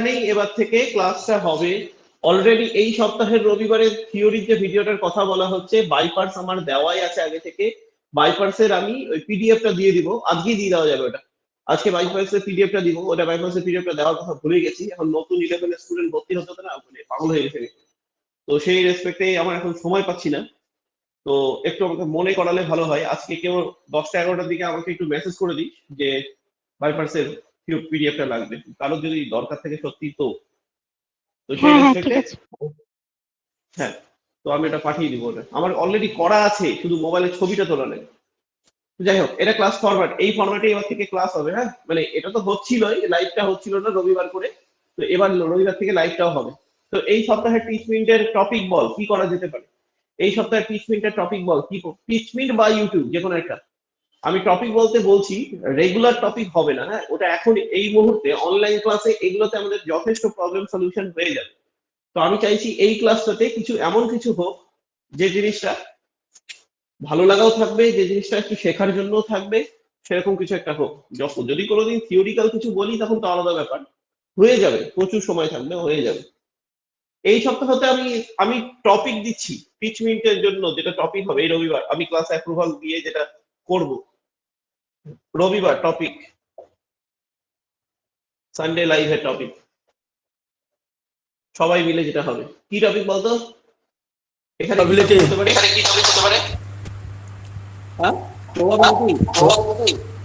এখানেই এবার থেকে ক্লাসটা হবে। অলরেডি এই সপ্তাহের রবিবারের থিওরির যে ভিডিওটার কথা বলা হচ্ছে, বাইপার্স আমার দেওয়াই আছে আগে থেকে। বাইপার্সের আমি ওই পিডিএফটা দিয়ে দিব, আজকেই দিয়ে দেওয়া যাবে ওটা। আজকে বাইপার্সের পিডিএফটা দিব, ওটা বাইপার্সের পিডিএফটা দেওয়ার কথা ভুলে গেছি। এখন নতুন 11 স্টুডেন্ট ভর্তি হতে না, মানে পাগল হয়ে গেছে। তো সেই রেসপেক্টে আমার এখন সময় পাচ্ছি না, তো একটু আমাকে মনে করালে ভালো হয়। আজকে কেউ 10টা-11টার দিকে আমাকে একটু মেসেজ করে দিই যে বাইপার্সের পিডিএফটা লাগবে, কারোর যদি দরকার থাকে সত্যি। তো তো সেই রেসপেক্টে হ্যাঁ, তো আমি এটা পাঠিয়ে দিব। ওটা আমার অলরেডি করা আছে, শুধু মোবাইলের ছবিটা তোলা নেই। যাই হোক, এটা ক্লাস ফরম্যাট, এই ফরম্যাটে এবার থেকে ক্লাস হবে। হ্যাঁ, মানে এটা তো হচ্ছিলই, লাইভটা হচ্ছিল না রবিবার করে, তো এবার রবিবার থেকে লাইভটাও হবে। তো এই সপ্তাহে টিচমিন্টের টপিক বল কি করা যেতে পারে। এই সপ্তাহে টিচমিন্টের টপিক বল কি, টিচমিন্ট বা ইউটিউব যে কোনো একটা। আমি টপিক বলতে বলছি, রেগুলার টপিক হবে না। হ্যাঁ, ওটা এখন এই মুহূর্তে অনলাইন ক্লাসে এগুলোতে আমাদের যথেষ্ট প্রবলেম সলিউশন হয়ে যাবে। তো আমি চাইছি এই ক্লাসটাতে কিছু এমন কিছু হোক যে জিনিসটা ভালো লাগাও থাকবে, যে জিনিসটা একটু শেখার জন্য থাকবে, সেরকম কিছু একটা হোক। যদি কোনোদিন থিওরিক্যাল কিছু বলি তখন তো আলাদা ব্যাপার, হয়ে যাবে, প্রচুর সময় থাকবে, হয়ে যাবে। এই সপ্তাহতে আমি আমি টপিক দিচ্ছি পিচমিন্টের জন্য, যেটা টপিক হবে এই রবিবার। আমি ক্লাস অ্যাপ্রুভাল দিয়ে যেটা করব, রবিবার টপিক সানডে লাইভের টপিক সবাই মিলে যেটা হবে। কি টপিক বলতো? এখানে কি টপিক হতে পারে? হ্যাঁ,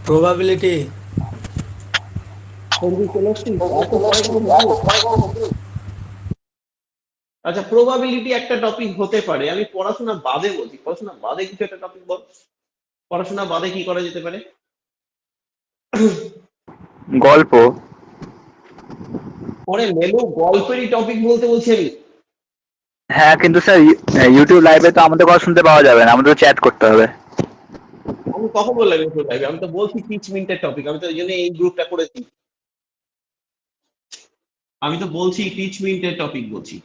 প্রবাবিলিটি। আচ্ছা, প্রবাবিলিটি একটা টপিক হতে পারে। আমি পড়াশোনা বাদে বলছি, পড়াশোনা বাদে কিছু একটা টপিক বল। পড়াশোনা বাদে কি করা যেতে পারে? গল্প। পরে মেলু গল্পেরই টপিক বলতে বলছি আমি। হ্যাঁ, কিন্তু স্যার ইউটিউব লাইভে তো আমাদের কথা শুনতে পাওয়া যাবে না, আমাদের চ্যাট করতে হবে। আমি কখন বললাম ইউটিউব লাইভে? আমি তো বলছি 30 মিনিটের টপিক, আমি তো এই জন্য এই গ্রুপটা করেছি। আমি তো বলছি 30 মিনিটের টপিক বলছি।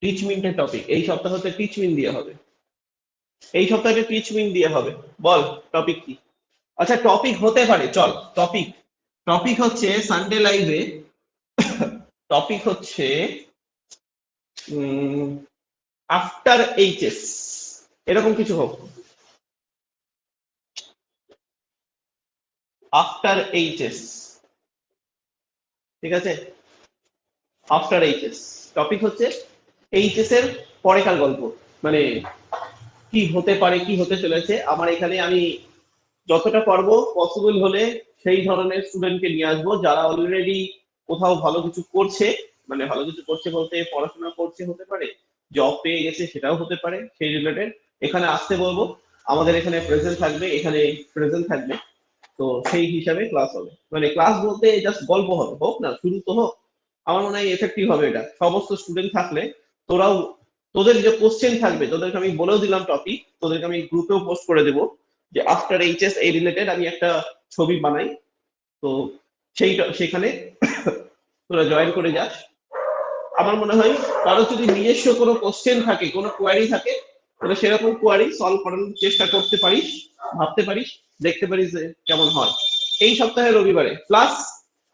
টিচমিন্টের টপিক এই সপ্তাহতে টিচমিন্ট দিয়ে হবে। এই সপ্তাহে টিচমিন্ট দিয়ে হবে। বল টপিক কি? আচ্ছা, টপিক হতে পারে, চল টপিক। টপিক হচ্ছে সানডে লাইভে, টপিক হচ্ছে আফটার এইচএস, এরকম কিছু হোক। আফটার এইচএস, ঠিক আছে? আফটার এইচএস টপিক হচ্ছে এইচএস এর পরেকার গল্প, মানে কি হতে পারে, কি হতে চলেছে। আমার এখানে আমি যতটা পারবো পসিবল হলে সেই ধরনের স্টুডেন্টকে নিয়ে আসবো যারা অলরেডি কোথাও ভালো কিছু করছে। মানে ভালো কিছু করছে বলতে পড়াশোনা করছে হতে পারে, জব পেয়ে গেছে সেটাও হতে পারে, সেই রিলেটেড এখানে আসতে বলবো। আমাদের এখানে প্রেজেন্ট থাকবে, এখানে প্রেজেন্ট থাকবে। তো সেই হিসাবে ক্লাস হবে। মানে ক্লাস বলতে জাস্ট গল্প হবে, হোক না, শুরু তো হোক। আমার মনে হয় এফেক্টিভ হবে এটা। সমস্ত স্টুডেন্ট থাকলে তোরাও, তোদের যে কোশ্চেন থাকবে তোদেরকে আমি বলেও দিলাম টপিক, তোদেরকে আমি গ্রুপেও পোস্ট করে দেবো যে আফটার এইচএস এই রিলেটেড আমি একটা ছবি বানাই। তো সেখানে তোরা জয়েন করে যাস। আমার মনে হয় কারো যদি নিজস্ব কোনো কোশ্চেন থাকে, কোনো কোয়ারি থাকে, তাহলে সেরকম কোয়ারি সলভ করার চেষ্টা করতে পারিস, ভাবতে পারিস, দেখতে পারিস যে কেমন হয়। এই সপ্তাহে রবিবারে প্লাস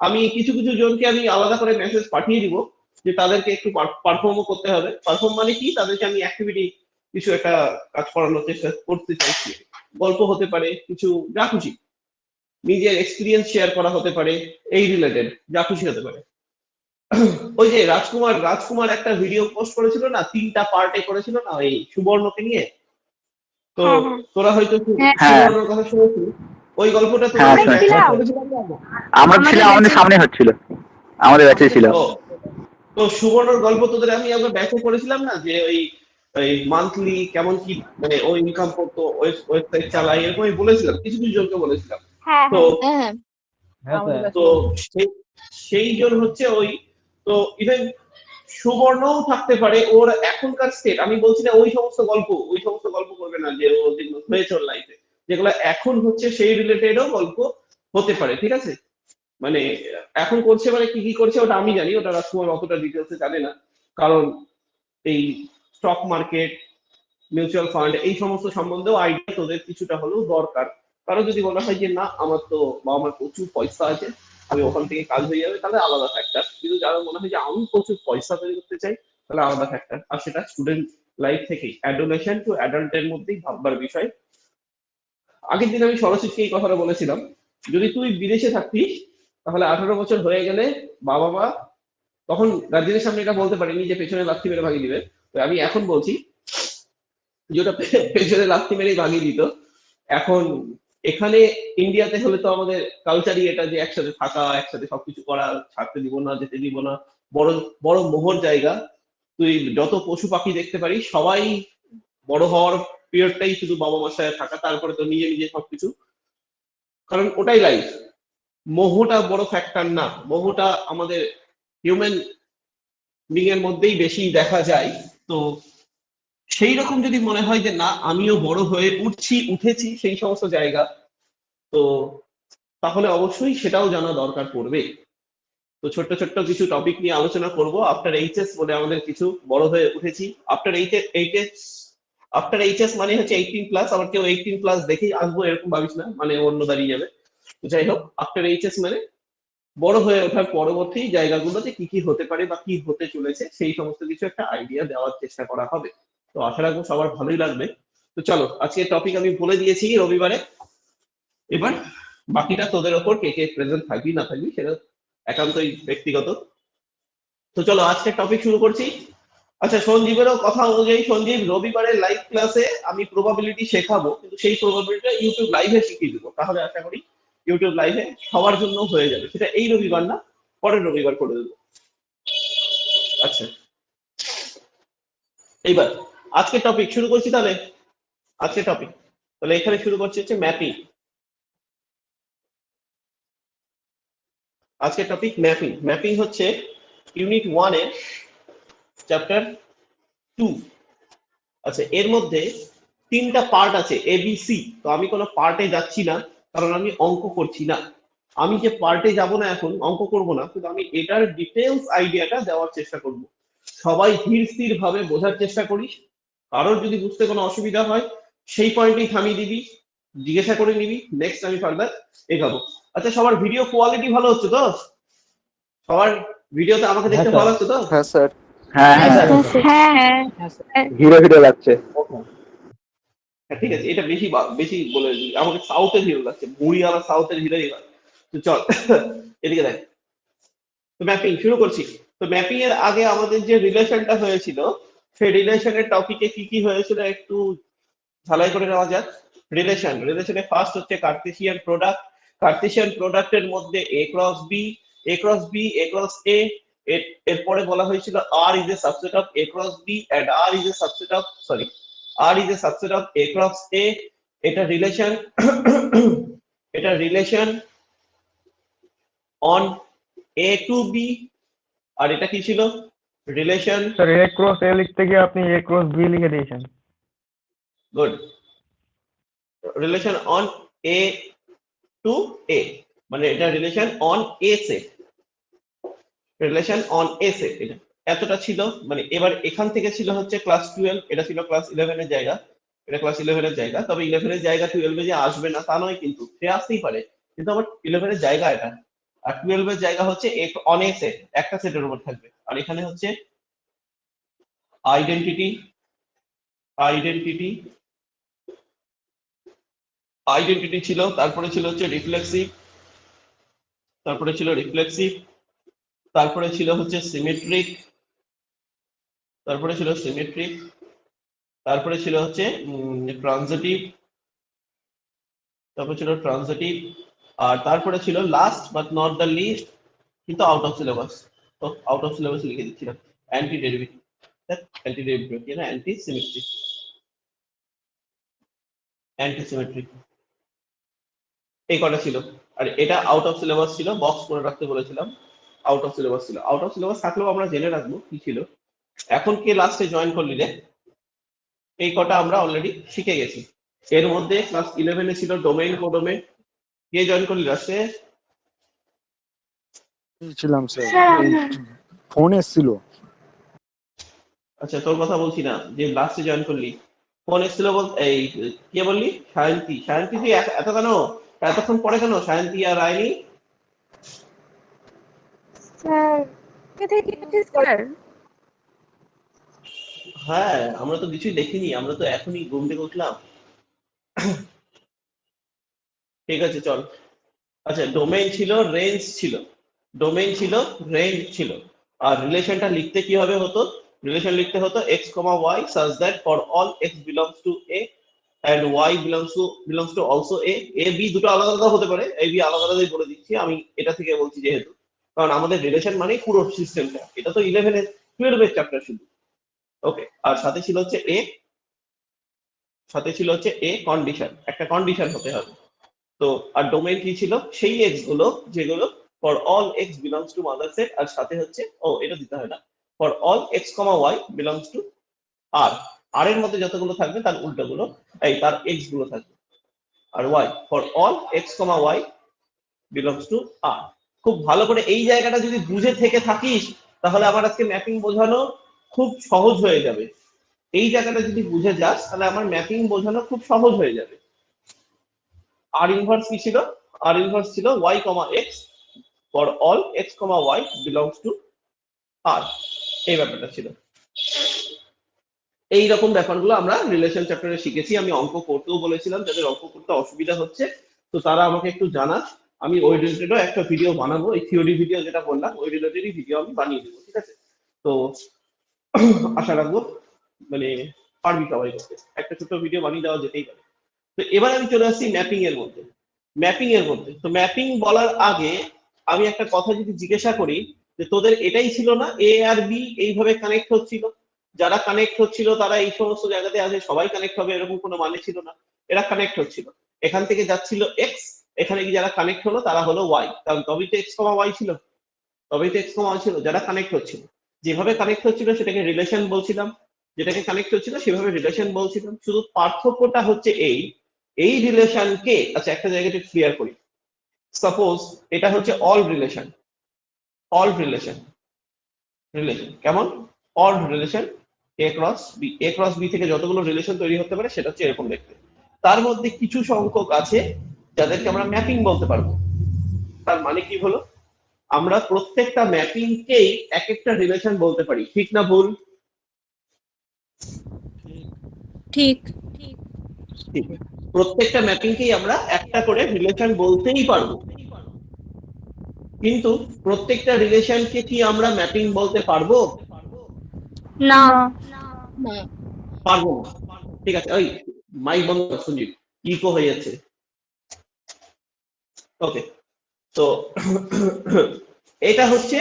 আমি কিছু কিছু জনকে আমি আলাদা করে মেসেজ পাঠিয়ে দিব যে তাদেরকে একটু পারফর্মও করতে হবে। পারফর্ম মানে কি, তাদেরকে আমি অ্যাক্টিভিটি কিছু একটা কাজ করানোর চেষ্টা করতে চাইছি। গল্প হতে পারে, কিছু যা খুশি, নিজের এক্সপিরিয়েন্স শেয়ার করা হতে পারে, এই রিলেটেড যা খুশি হতে পারে। ওই যে রাজকুমার একটা ভিডিও পোস্ট করেছিল না, 3টা পার্টে করেছিল না, ওই সুবর্ণকে নিয়ে। তো তোরা হয়তো সুবর্ণর কথা শুনেছিস, ওই গল্পটা তো আমরা ছিলাম, আমাদের সামনে হচ্ছিল, আমাদের ব্যাচে ছিল। তো সুবর্ণর গল্প তোদের আমি একবার ব্যাচে করেছিলাম না, যে ওই মান্থলি কেমন কি মানে ও ইনকাম করতো, ওয়েবসাইট চালায়, এরকমই বলেছিলাম, কিছু কিছু জনকে বলেছিলাম। তো তো সেই জন হচ্ছে ওই, তো ইভেন সুবর্ণও থাকতে পারে ওর এখনকার স্টেট। আমি বলছি না ওই সমস্ত গল্প করবে না যে ও যেগুলো হয়েছে ওর লাইফে, যেগুলো এখন হচ্ছে সেই রিলেটেডও গল্প হতে পারে, ঠিক আছে? মানে এখন করছে, মানে কি কি করছে ওটা আমি জানি, ওটা রাজকুমার অতটা ডিটেলসে জানে না। কারণ এই স্টক মার্কেট, মিউচুয়াল ফান্ড এই সমস্ত সম্বন্ধেও আইডিয়া তোদের কিছুটা হলেও দরকার, কারো যদি মনে হয় যে না আমার তো বাবা মার প্রচুর পয়সা আছে, আমি ওখান থেকে কাজ হয়ে যাবে, তাহলে আলাদা ফ্যাক্টর। কিন্তু যারা মনে হয় যে আমি প্রচুর পয়সা তৈরি করতে চাই, তাহলে আলাদা ফ্যাক্টর। আর সেটা স্টুডেন্ট লাইফ থেকে অ্যাডোলেশন টু অ্যাডাল্টের মধ্যেই ভাববার বিষয়। আগের দিন আমি সরস্বতীকে এই কথাটা বলেছিলাম, যদি তুই বিদেশে থাকতিস তাহলে 18 বছর হয়ে গেলে বাবা মা তখন গার্জেনের সামনে এটা বলতে পারিনি যে পেছনে লাথি মেরে ভাগিয়ে দিবে। তো আমি এখন বলছি যে ওটা পেছনে লাথি মেরেই ভাগিয়ে দিত। এখন এখানে ইন্ডিয়াতে হলে তো আমাদের কালচারই এটা যে একসাথে থাকা, একসাথে সবকিছু করা, ছাড়তে দিব না, যেতে দিব না, বড় বড় মোহর জায়গা। তুই যত পশু পাখি দেখতে পারিস সবাই বড় হওয়ার পিরিয়ডটাই শুধু বাবা মার সাথে থাকা, তারপরে তো নিজে নিজে সবকিছু, কারণ ওটাই লাইফ। মোহটা বড় ফ্যাক্টর না, মোহটা আমাদের হিউম্যান বিং এর মধ্যেই বেশি দেখা যায়। তো সেই রকম যদি মনে হয় যে না আমিও বড় হয়ে উঠেছি সেই সমস্ত জায়গা, তো তাহলে অবশ্যই সেটাও জানা দরকার পড়বে। তো ছোট্ট ছোট্ট কিছু টপিক নিয়ে আলোচনা করব। আফটার এইচএস বলে আমাদের কিছু বড় হয়ে উঠেছি। আফটার এইচএস মানে হচ্ছে 18+। আবার কেউ 18+ দেখেই আসবো এরকম ভাবিস না, মানে অন্য দাঁড়িয়ে যাবে। তো যাই হোক, আফটার এইচএস মানে বড় হয়ে ওঠার পরবর্তী জায়গাগুলোতে কি কি হতে পারে বা কি হতে চলেছে সেই সমস্ত কিছু একটা আইডিয়া দেওয়ার চেষ্টা করা হবে। তো আশা রাখবো সবার ভালোই লাগবে। তো চলো, আজকে টপিক আমি বলে দিয়েছি রবিবারে, এবার বাকিটা তোদের ওপর, কে কে প্রেজেন্ট থাকবি না থাকবি সেটা একান্তই ব্যক্তিগত। তো চলো আজকে টপিক শুরু করছি। আচ্ছা, সঞ্জীবেরও কথা অনুযায়ী সঞ্জীব রবিবারের লাইভ ক্লাসে আমি প্রবাবিলিটি শেখাবো, কিন্তু সেই প্রবাবিলিটিটা ইউটিউব লাইভে শিখিয়ে দেবো। তাহলে আশা করি ইউটিউব লাইভে সবার জন্য হয়ে যাবে, সেটা এই রবিবার না, পরের রবিবার করে দেবো। আচ্ছা, এইবার আজকে টপিক শুরু করছি তাহলে। আজকে টপিক তাহলে এখানে শুরু করছি হচ্ছে ম্যাপিং। আজকে টপিক ম্যাপিং। ম্যাপিং হচ্ছে ইউনিট 1 এর চ্যাপ্টার 2। আচ্ছা, এর মধ্যে 3টা পার্ট আছে ABC। তো আমি কোনো পার্টে যাচ্ছি না, কারণ আমি অঙ্ক করছি না। আমি যে পার্টে যাব না, এখন অঙ্ক করব না, কিন্তু আমি এটার ডিটেলস আইডিয়াটা দেওয়ার চেষ্টা করব। সবাই ধীর স্থির ভাবে বোঝার চেষ্টা করিস। কারোর যদি বুঝতে কোনো অসুবিধা হয় সেই পয়েন্টেই থামিয়ে দিবি, জিজ্ঞাসা করে নিবি, নেক্সট আমি ফার্দার এগাবো। আচ্ছা, সবার ভিডিও কোয়ালিটি ভালো হচ্ছে তো? সবার ভিডিওতে আমাকে হ্যাঁ দেখতে স্যার। ভালো লাগছে তো? হ্যাঁ স্যার। হ্যাঁ হ্যাঁ হ্যাঁ, স্যার। হ্যাঁ হিরো হিরো লাগছে। হ্যাঁ, ঠিক আছে, এটা বেশি বেশি বলে দিই, আমাকে সাউথের হিরো লাগছে, বুড়িওয়ালা সাউথের হিরোই হয়। তো চল এদিকে দেখ। তো ম্যাপিং শুরু করছি। তো ম্যাপিং এর আগে আমাদের যে রিলেশনটা হয়েছিল, সেই রিলেশনের টপিকে কি কি হয়েছিল একটু ঝালাই করে নেওয়া যাক। রিলেশনে ফার্স্ট হচ্ছে কার্টেসিয়ান প্রোডাক্ট। কার্টেসিয়ান প্রোডাক্টের মধ্যে A cross B, A cross B, A cross A. এরপরে বলা হয়েছিল R is a subset of A cross B and R is a subset of, sorry, R is a subset of A cross A. এটা relation এটা relation on A to B. আর এটা কি ছিল? Relation, sir A cross A লিখতে গিয়ে আপনি A cross B লিখে দিয়েছেন। Good, relation on A to এ, মানে এটা relation on A set, relation on A set. এটা এতটা ছিল। মানে এবার এখান থেকে ছিল হচ্ছে ক্লাস 12, এটা ছিল ক্লাস 11 এর জায়গা, এটা ক্লাস 11 এর জায়গা। তবে 11 এর জায়গা 12 এ যে আসবে না তা নয়, কিন্তু সে আসতেই পারে, কিন্তু আমার 11 এর জায়গা এটা। আর 12 এর জায়গা হচ্ছে অন এ সেট, একটা সেটের উপর থাকবে। আর এখানে হচ্ছে আইডেন্টিটি, আইডেন্টিটি, আইডেন্টিটি ছিল। তারপরে ছিল হচ্ছে রিফ্লেক্সিভ, তারপরে ছিল রিফ্লেক্সিভ, তারপরে ছিল হচ্ছে সিমেট্রিক, তারপরে ছিল সিমেট্রিক, তারপরে ছিল হচ্ছে ট্রানজিটিভ, তারপরে ছিল ট্রানজিটিভ, আর তারপরে ছিল last but not the least, কিন্তু আউট অফ সিলেবাস। তো আউট অফ সিলেবাস লিখে দিচ্ছিলাম অ্যান্টি ডেরিভেটিভ, অ্যান্টি ডেরিভেটিভ না, অ্যান্টি সিমেট্রিক, অ্যান্টি সিমেট্রিক, এই কটা ছিল। আর এটা আউট অফ সিলেবাস ছিল, বক্স করে রাখতে বলেছিলাম। আউট অফ সিলেবাস ছিল, আউট অফ সিলেবাস থাকলেও আমরা জেনে রাখবো কি ছিল। এখন কে লাস্টে জয়েন করলি রে? এই কটা আমরা অলরেডি শিখে গেছি। এর মধ্যে ক্লাস 11 এ ছিল ডোমেইন, কোডোমেইন। কে জয়েন করলি লাস্টে? ছিলাম স্যার, এই ফোন এসেছিল। আচ্ছা, তোর কথা বলছি না, যে লাস্টে জয়েন করলি। ফোন এসেছিল বল এই কে বললি? সায়ন্তী। সায়ন্তী তুই এত কেন এতক্ষণ পরে কেন? সায়ন্তী আর রায়নি স্যার কোথা থেকে গেছে স্যার? হ্যাঁ আমরা তো কিছুই দেখিনি, আমরা তো এখনই ঘুম থেকে উঠলাম। ঠিক আছে চল। আচ্ছা ডোমেইন ছিল, রেঞ্জ ছিল, ডোমেইন ছিল, রেঞ্জ ছিল, আর রিলেশনটা লিখতে কি হবে হতো? রিলেশন লিখতে হতো x, y such that for all x belongs to a and y belongs to also a b দুটো আলাদা আলাদা হতে পারে, a b আলাদা আলাদাই বলে দিচ্ছি আমি এটা থেকে বলছি যেহেতু, কারণ আমাদের রিলেশন মানে পুরো সিস্টেমটা, এটা তো 11 এর 12 এর চ্যাপ্টার শুধু। ওকে, আর সাথে ছিল হচ্ছে a কন্ডিশন, একটা কন্ডিশন হতে হবে। তো আর ডোমেইন কি ছিল? সেই এক্স গুলো যেগুলো for all x belongs to mother set, আর সাথে হচ্ছে এটা দিতে হয় না, for all x comma y belongs to R, R এর মধ্যে যতগুলো থাকবে তার উল্টো গুলো তার এক্স গুলো থাকবে, আর y for all x comma y belongs to R. খুব ভালো করে এই জায়গাটা যদি বুঝে থেকে থাকিস তাহলে আমার আজকে ম্যাপিং বোঝানো খুব সহজ হয়ে যাবে। এই জায়গাটা যদি বুঝে যাস তাহলে আমার ম্যাপিং বোঝানো খুব সহজ হয়ে যাবে। আর ইনভার্স কি ছিল? আর ইনভার্স ছিল y, x for all x, y belongs to r, এই ব্যাপারটা ছিল। এই রকম ব্যাপারগুলো আমরা রিলেশন চ্যাপ্টারে শিখেছি। আমি অঙ্ক করতেও বলেছিলাম, যাদের অঙ্ক করতে অসুবিধা হচ্ছে তো তারা আমাকে একটু জানাস, আমি ওই রিলেটেডও একটা ভিডিও বানাবো, এই থিওরি ভিডিও যেটা বললাম ওই রিলেটেডই ভিডিও আমি বানিয়ে দেবো, ঠিক আছে? তো আশা রাখবো মানে পারবি সবাই করতে, একটা ছোট ভিডিও বানিয়ে দেওয়া যেতেই পারে। তো এবার আমি চলে আসছি ম্যাপিং এর মধ্যে। তো ম্যাপিং বলার আগে আমি একটা কথা যদি জিজ্ঞাসা করি যে তোদের এটাই ছিল না এ আর বি এইভাবে কানেক্ট হচ্ছিল, যারা কানেক্ট হচ্ছিল তারা এই সমস্ত জায়গাতে আছে, সবাই কানেক্ট হবে এরকম কোনো মানে ছিল না, এরা কানেক্ট হচ্ছিল, এখান থেকে যাচ্ছিল এক্স, এখানে কি যারা কানেক্ট হলো তারা হলো ওয়াই, কারণ তবেই তো এক্স কমা ওয়াই ছিল, যারা কানেক্ট হচ্ছিল, যেভাবে কানেক্ট হচ্ছিল সেটাকে রিলেশন বলছিলাম, যেটাকে কানেক্ট হচ্ছিল সেভাবে রিলেশন বলছিলাম। শুধু পার্থক্যটা হচ্ছে এই রিলেশনকে, আচ্ছা একটা জায়গাটা ক্লিয়ার করি, সাপোজ এটা হচ্ছে অল রিলেশন, কেমন? অল রিলেশন এ ক্রস বি থেকে যতগুলো রিলেশন তৈরি হতে পারে সেটা হচ্ছে এরকম দেখতে। তার মধ্যে কিছু সংখ্যক আছে যাদেরকে আমরা ম্যাপিং বলতে পারবো। তার মানে কি হলো? আমরা প্রত্যেকটা ম্যাপিংকেই এক একটা রিলেশন বলতে পারি, ঠিক না ভুল? ঠিক। ঠিক। প্রত্যেকটা ম্যাপিংকেই আমরা একটা করে রিলেশন বলতেই পারবো, কিন্তু প্রত্যেকটা রিলেশনকে কি আমরা ম্যাপিং বলতে পারবো? না। পারবো না। ঠিক আছে, ওই মাইক বন্ধ কর সঞ্জীব, ইকো হয়ে যাচ্ছে। ওকে, তো এটা হচ্ছে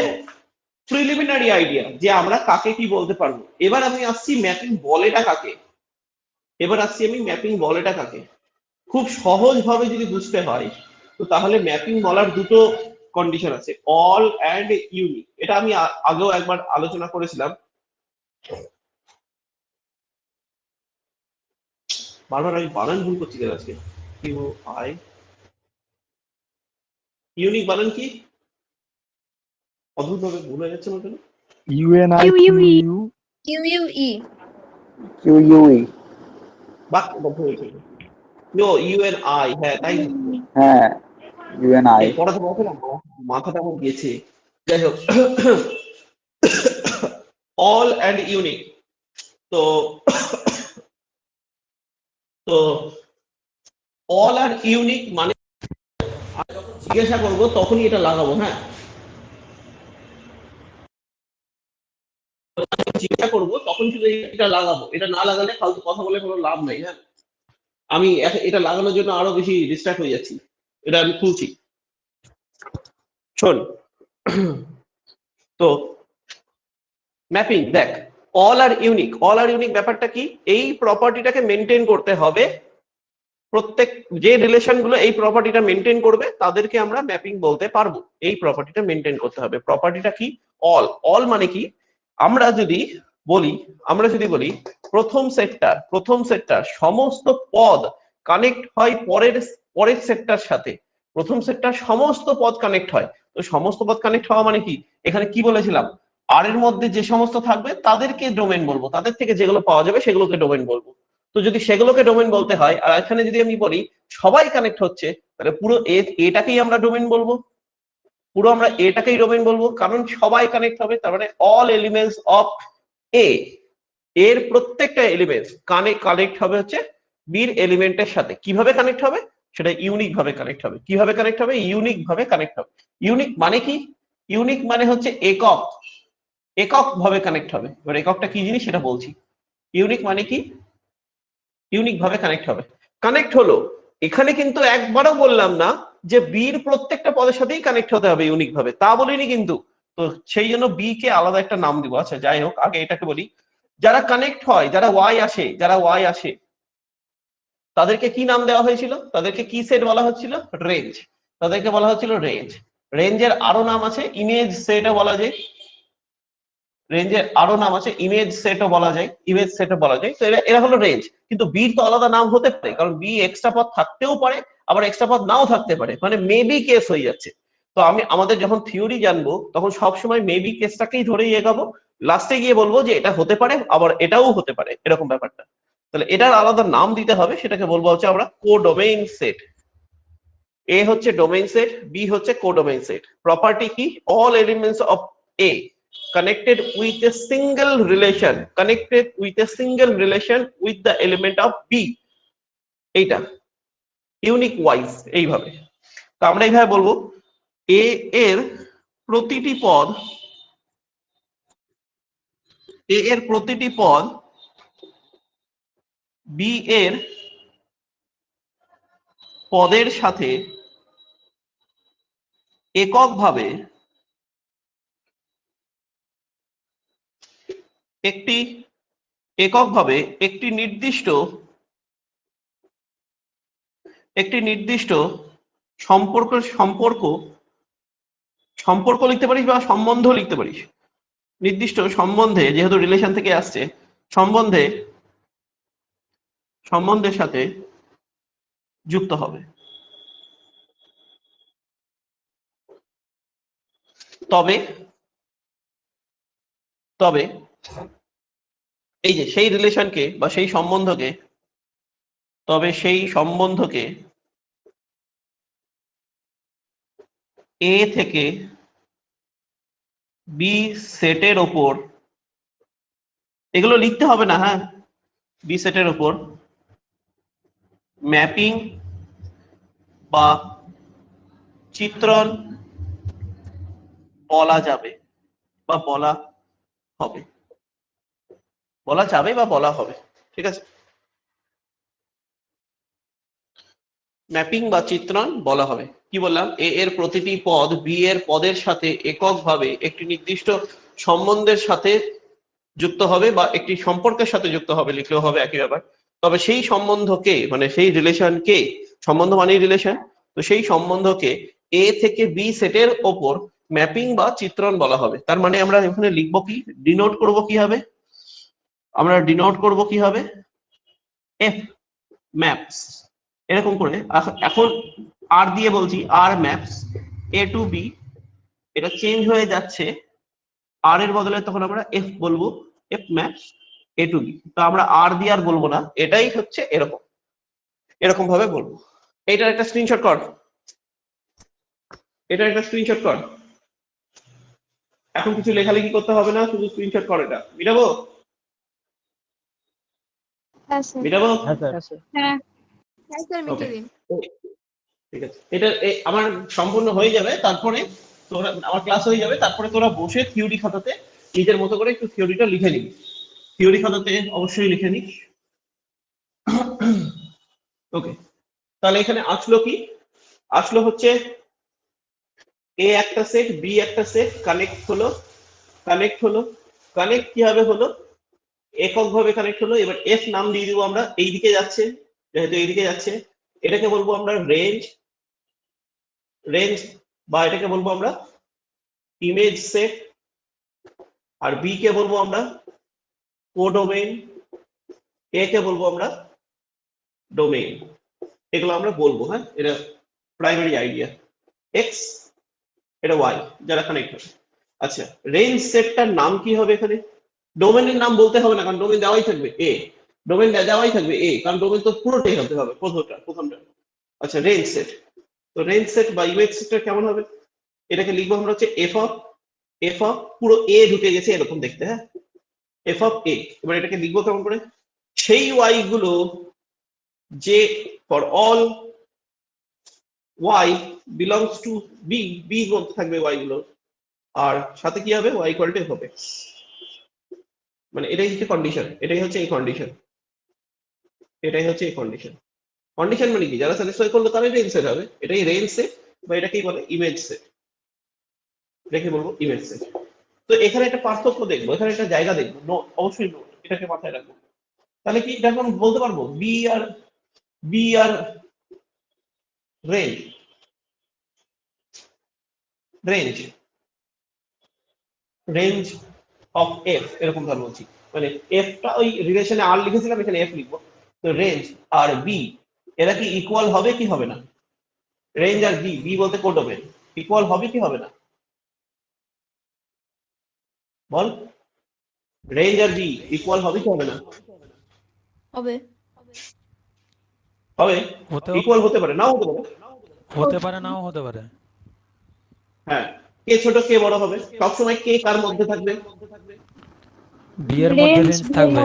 প্রিলিমিনারি আইডিয়া যে আমরা কাকে কি বলতে পারবো। এবার আমি আসছি ম্যাপিং বলেটা কাকে। খুব সহজ ভাবে যদি বুঝতে হয় তো তাহলে ম্যাপিং বলার দুটো কন্ডিশন আছে, অল অ্যান্ড ইউনিক। এটা আমি আগেও একবার আলোচনা করেছিলাম। বারবার আমি বানান ভুল করছি কেন আজকে? ইউ আই ইউনিক বানান কি অদ্ভুত ভাবে ভুল হয়ে যাচ্ছে আমার কেন? ইউইউই। QUE। বাক বদ্ধ হয়েছে। নো ইউএনআই, হ্যাঁ তাই। হ্যাঁ UNI। পড়াতে পড়াতে না মাথাটা আমার গেছে। যাই হোক, অল অ্যান্ড ইউনিক। তো তো অল আর ইউনিক মানে জিজ্ঞাসা করবো তখনই এটা লাগাবো, হ্যাঁ জিজ্ঞাসা করবো তখন শুধু এটা লাগাবো, এটা না লাগালে ফালতু কথা বলে কোনো লাভ নাই। হ্যাঁ, আমি এটা লাগানোর জন্য আরো বেশি ডিস্ট্রাক্ট হয়ে যাচ্ছি। এটা আমি খুলছি, শোন। তো ম্যাপিং দেখ, অল আর ইউনিক ব্যাপারটা কি? এই প্রপার্টিটাকে মেনটেন করতে হবে। প্রত্যেক যে রিলেশন গুলো এই প্রপার্টিটা মেনটেন করবে তাদেরকে আমরা ম্যাপিং বলতে পারবো। এই প্রপার্টিটা মেনটেন করতে হবে। প্রপার্টিটা কি? অল মানে কি? আমরা যদি বলি প্রথম সেটটার সমস্ত পদ কানেক্ট হয় পরের সেটটার সাথে, প্রথম সেটটার সমস্ত পদ কানেক্ট হয়। তো সমস্ত পদ কানেক্ট হওয়া মানে কি? এখানে কি বলেছিলাম, আর এর মধ্যে যে সমস্ত থাকবে তাদেরকে ডোমেন বলবো, তাদের থেকে যেগুলো পাওয়া যাবে সেগুলোকে ডোমেন বলবো। তো যদি সেগুলোকে ডোমেন বলতে হয়, আর এখানে যদি আমি বলি সবাই কানেক্ট হচ্ছে, তাহলে পুরো এটাকেই আমরা ডোমেন বলবো, পুরো আমরা এটাকেই ডোমেন বলবো, কারণ সবাই কানেক্ট হবে, তার মানে অল এলিমেন্টস অফ এ, এর প্রত্যেকটা এলিমেন্টস কানেক্ট হবে হচ্ছে বির এলিমেন্টের সাথে। কিভাবে কানেক্ট হবে? সেটা ইউনিক ভাবে কানেক্ট হবে। কিভাবে কানেক্ট হবে? ইউনিক ভাবে কানেক্ট হবে। ইউনিক মানে কি? ইউনিক মানে হচ্ছে একক, একক ভাবে কানেক্ট হবে। এবার এককটা কি জিনিস সেটা বলছি। ইউনিক মানে কি? ইউনিক ভাবে কানেক্ট হবে। কানেক্ট হলো, এখানে কিন্তু একবারও বললাম না যে বির প্রত্যেকটা পদের সাথেই কানেক্ট হতে হবে ইউনিক ভাবে, তা বলিনি কিন্তু। তো সেই জন্য বি কে আলাদা একটা নাম দিব। আচ্ছা যাই হোক, আগে এটাকে বলি। যারা কানেক্ট হয়, যারা ওয়াই আসে, তাদেরকে কি নাম দেওয়া হয়েছিল? তাদেরকে কি সেট বলা হচ্ছিল? রেঞ্জ। তাদেরকে বলা হচ্ছিল রেঞ্জ। রেঞ্জের আরো নাম আছে, ইমেজ সেটও বলা যায়। রেঞ্জের আরো নাম আছে, ইমেজ সেটও বলা যায়, ইমেজ সেটও বলা যায়। তো এরা হলো রেঞ্জ। কিন্তু বির তো আলাদা নাম হতে পারে, কারণ বি এক্সট্রা পদ থাকতেও পারে, আবার এক্সট্রা পদ নাও থাকতে পারে, মানে মেবি কেস হয়ে যাচ্ছে। তো আমাদের যখন থিওরি জানবো তখন সবসময় মেবি কেসটাকেই ধরেই এগাবো, লাস্টে গিয়ে বলবো যে এটা হতে পারে, আবার এটাও হতে পারে, এরকম ব্যাপারটা। তাহলে এটার আলাদা নাম দিতে হবে, সেটাকে বলবো হচ্ছে আমরা কোডোমেইন সেট। এ হচ্ছে ডোমেইন সেট, বি হচ্ছে কোডোমেইন সেট। প্রপার্টি কি? All elements of A connected with a single relation with the element of B, এইটা ইউনিক ওয়াইজ এইভাবে। তো আমরা এইভাবে বলবো এ এর প্রতিটি পদ, এ এর প্রতিটি পদ বি এর পদের সাথে এককভাবে একটি নির্দিষ্ট সম্পর্ক লিখতে পারিস বা সম্বন্ধ লিখতে পারিস। নির্দিষ্ট সম্বন্ধে, যেহেতু রিলেশন থেকে আসছে, সম্বন্ধের সাথে যুক্ত হবে। তবে এই যে সেই রিলেশনকে বা সেই সম্বন্ধকে এ থেকে বি সেটের ওপর, এগুলো লিখতে হবে না, হ্যাঁ, বি সেটের ওপর ম্যাপিং বা চিত্রণ বলা যাবে বা বলা হবে, ঠিক আছে? ম্যাপিং বা চিত্রণ বলা হবে। কি বললাম? এ এর প্রতিটি পদ বি এর পদের সাথে এককভাবে একটি নির্দিষ্ট সম্বন্ধের সাথে যুক্ত হবে বা একটি সম্পর্কের সাথে যুক্ত হবে, লিখলেও হবে, একই ব্যাপার। তবে সেই সম্বন্ধকে, মানে সেই রিলেশনকে, সম্বন্ধ মানেই রিলেশন, তো সেই সম্বন্ধকে এ থেকে বি সেটের ওপর ম্যাপিং বা চিত্রণ বলা হবে। তার মানে আমরা এখানে লিখবো কি, ডিনোট করব কি হবে? এফ ম্যাপস, এরকম করে। এখন আর দিয়ে বলছি, আর ম্যাপস এ টু বি, এটা চেঞ্জ হয়ে যাচ্ছে, আর এর বদলে তখন আমরা এফ বলবো, F maps A to B. তো আমরা আর দিয়ে আর বলবো না, এটাই হচ্ছে এরকম ভাবে বলবো। এটার একটা স্ক্রিনশট কর, এখন কিছু লেখালেখি করতে হবে না, শুধু স্ক্রিনশট কর। এটা মিটাবো? হ্যাঁ স্যার। হ্যাঁ স্যার। হ্যাঁ স্যার, মিটিয়ে দিন। ঠিক আছে, এটা আমার সম্পূর্ণ হয়ে যাবে, তারপরে তোরা, আমার ক্লাস হয়ে যাবে, তারপরে তোরা বসে থিওরি খাতাতে নিজের মতো করে একটু থিওরিটা লিখে নিবি। থিওরি খাতাতে অবশ্যই লিখে নিস। ওকে, তাহলে এখানে আসলো কি? আসলো হচ্ছে এ একটা সেট, বি একটা সেট, কানেক্ট হলো। কানেক্ট কিভাবে হলো? এককভাবে কানেক্ট হলো। এবার এফ নাম দিয়ে দিব আমরা, এইদিকে যাচ্ছে, যেহেতু এইদিকে যাচ্ছে, এটাকে বলবো আমরা রেঞ্জ, বা এটাকে বলবো আমরা ইমেজ সেট। আর বি কে বলবো আমরা কোডোমেইন, এ কে বলবো আমরা ডোমেইন। এগুলো আমরা বলবো, হ্যাঁ, এটা প্রাইমারি আইডিয়া। এক্স, এটা ওয়াই, যারা কানেক্ট হবে। আচ্ছা, রেঞ্জ সেটটার নাম কি হবে? এখানে ডোমেইনের নাম বলতে হবে না, কারণ ডোমেইন দেওয়াই থাকবে এ। ডোমেন দেওয়াই থাকবে এ, কারণ ডোমেন তো পুরোটাই হতে হবে, প্রথমটা। আচ্ছা, রেঞ্জ সেট। তো রেঞ্জ সেট বা ইমেজ সেটটা কেমন হবে? এটাকে লিখবো আমরা হচ্ছে এফ অফ পুরো এ ঢুকে গেছে এরকম দেখতে, হ্যাঁ, এফ অফ এ। এবার এটাকে লিখবো কেমন করে? সেই ওয়াই গুলো যে for all Y belongs to B, B বলতে থাকবে ওয়াই গুলো, আর সাথে কি হবে? Y equal to F of X. মানে এটাই হচ্ছে কন্ডিশন, এটাই হচ্ছে এই কন্ডিশন, এটাই হচ্ছে এই কন্ডিশন। কন্ডিশন মানে কি? যারা স্যাটিসফাই করলো তারাই রেঞ্জ সেট হবে। এটাই রেঞ্জ সেট বা এটাকেই বলে ইমেজ সেট, এটাকে বলবো ইমেজ সেট। তো এখানে একটা পার্থক্য দেখবো, এখানে একটা জায়গা দেখবো, নোট, অবশ্যই নোট, এটাকে মাথায় রাখবো। তাহলে কি এটা এখন বলতে পারবো বি আর range range range of F, এরকম ধর বলছি। মানে এফটা ওই রিলেশনে আর লিখেছিলাম, এখানে এফ লিখবো। তো রেঞ্জ আর বি এরা কি ইকুয়াল হবে কি হবে না? রেঞ্জ আর বি, বি বলতে কোডোমেন, ইকুয়াল হবে কি হবে না? বল, রেঞ্জ আর বি ইকুয়াল হবে কি হবে না? হবে। হবে, হতেও ইকুয়াল হতে পারে, নাও হতে পারে। হতে পারে, নাও হতে পারে। হ্যাঁ, কে ছোট কে বড় হবে? সবসময় কে কার মধ্যে থাকবে? বি এর মধ্যে রেঞ্জ রেঞ্জ থাকবে।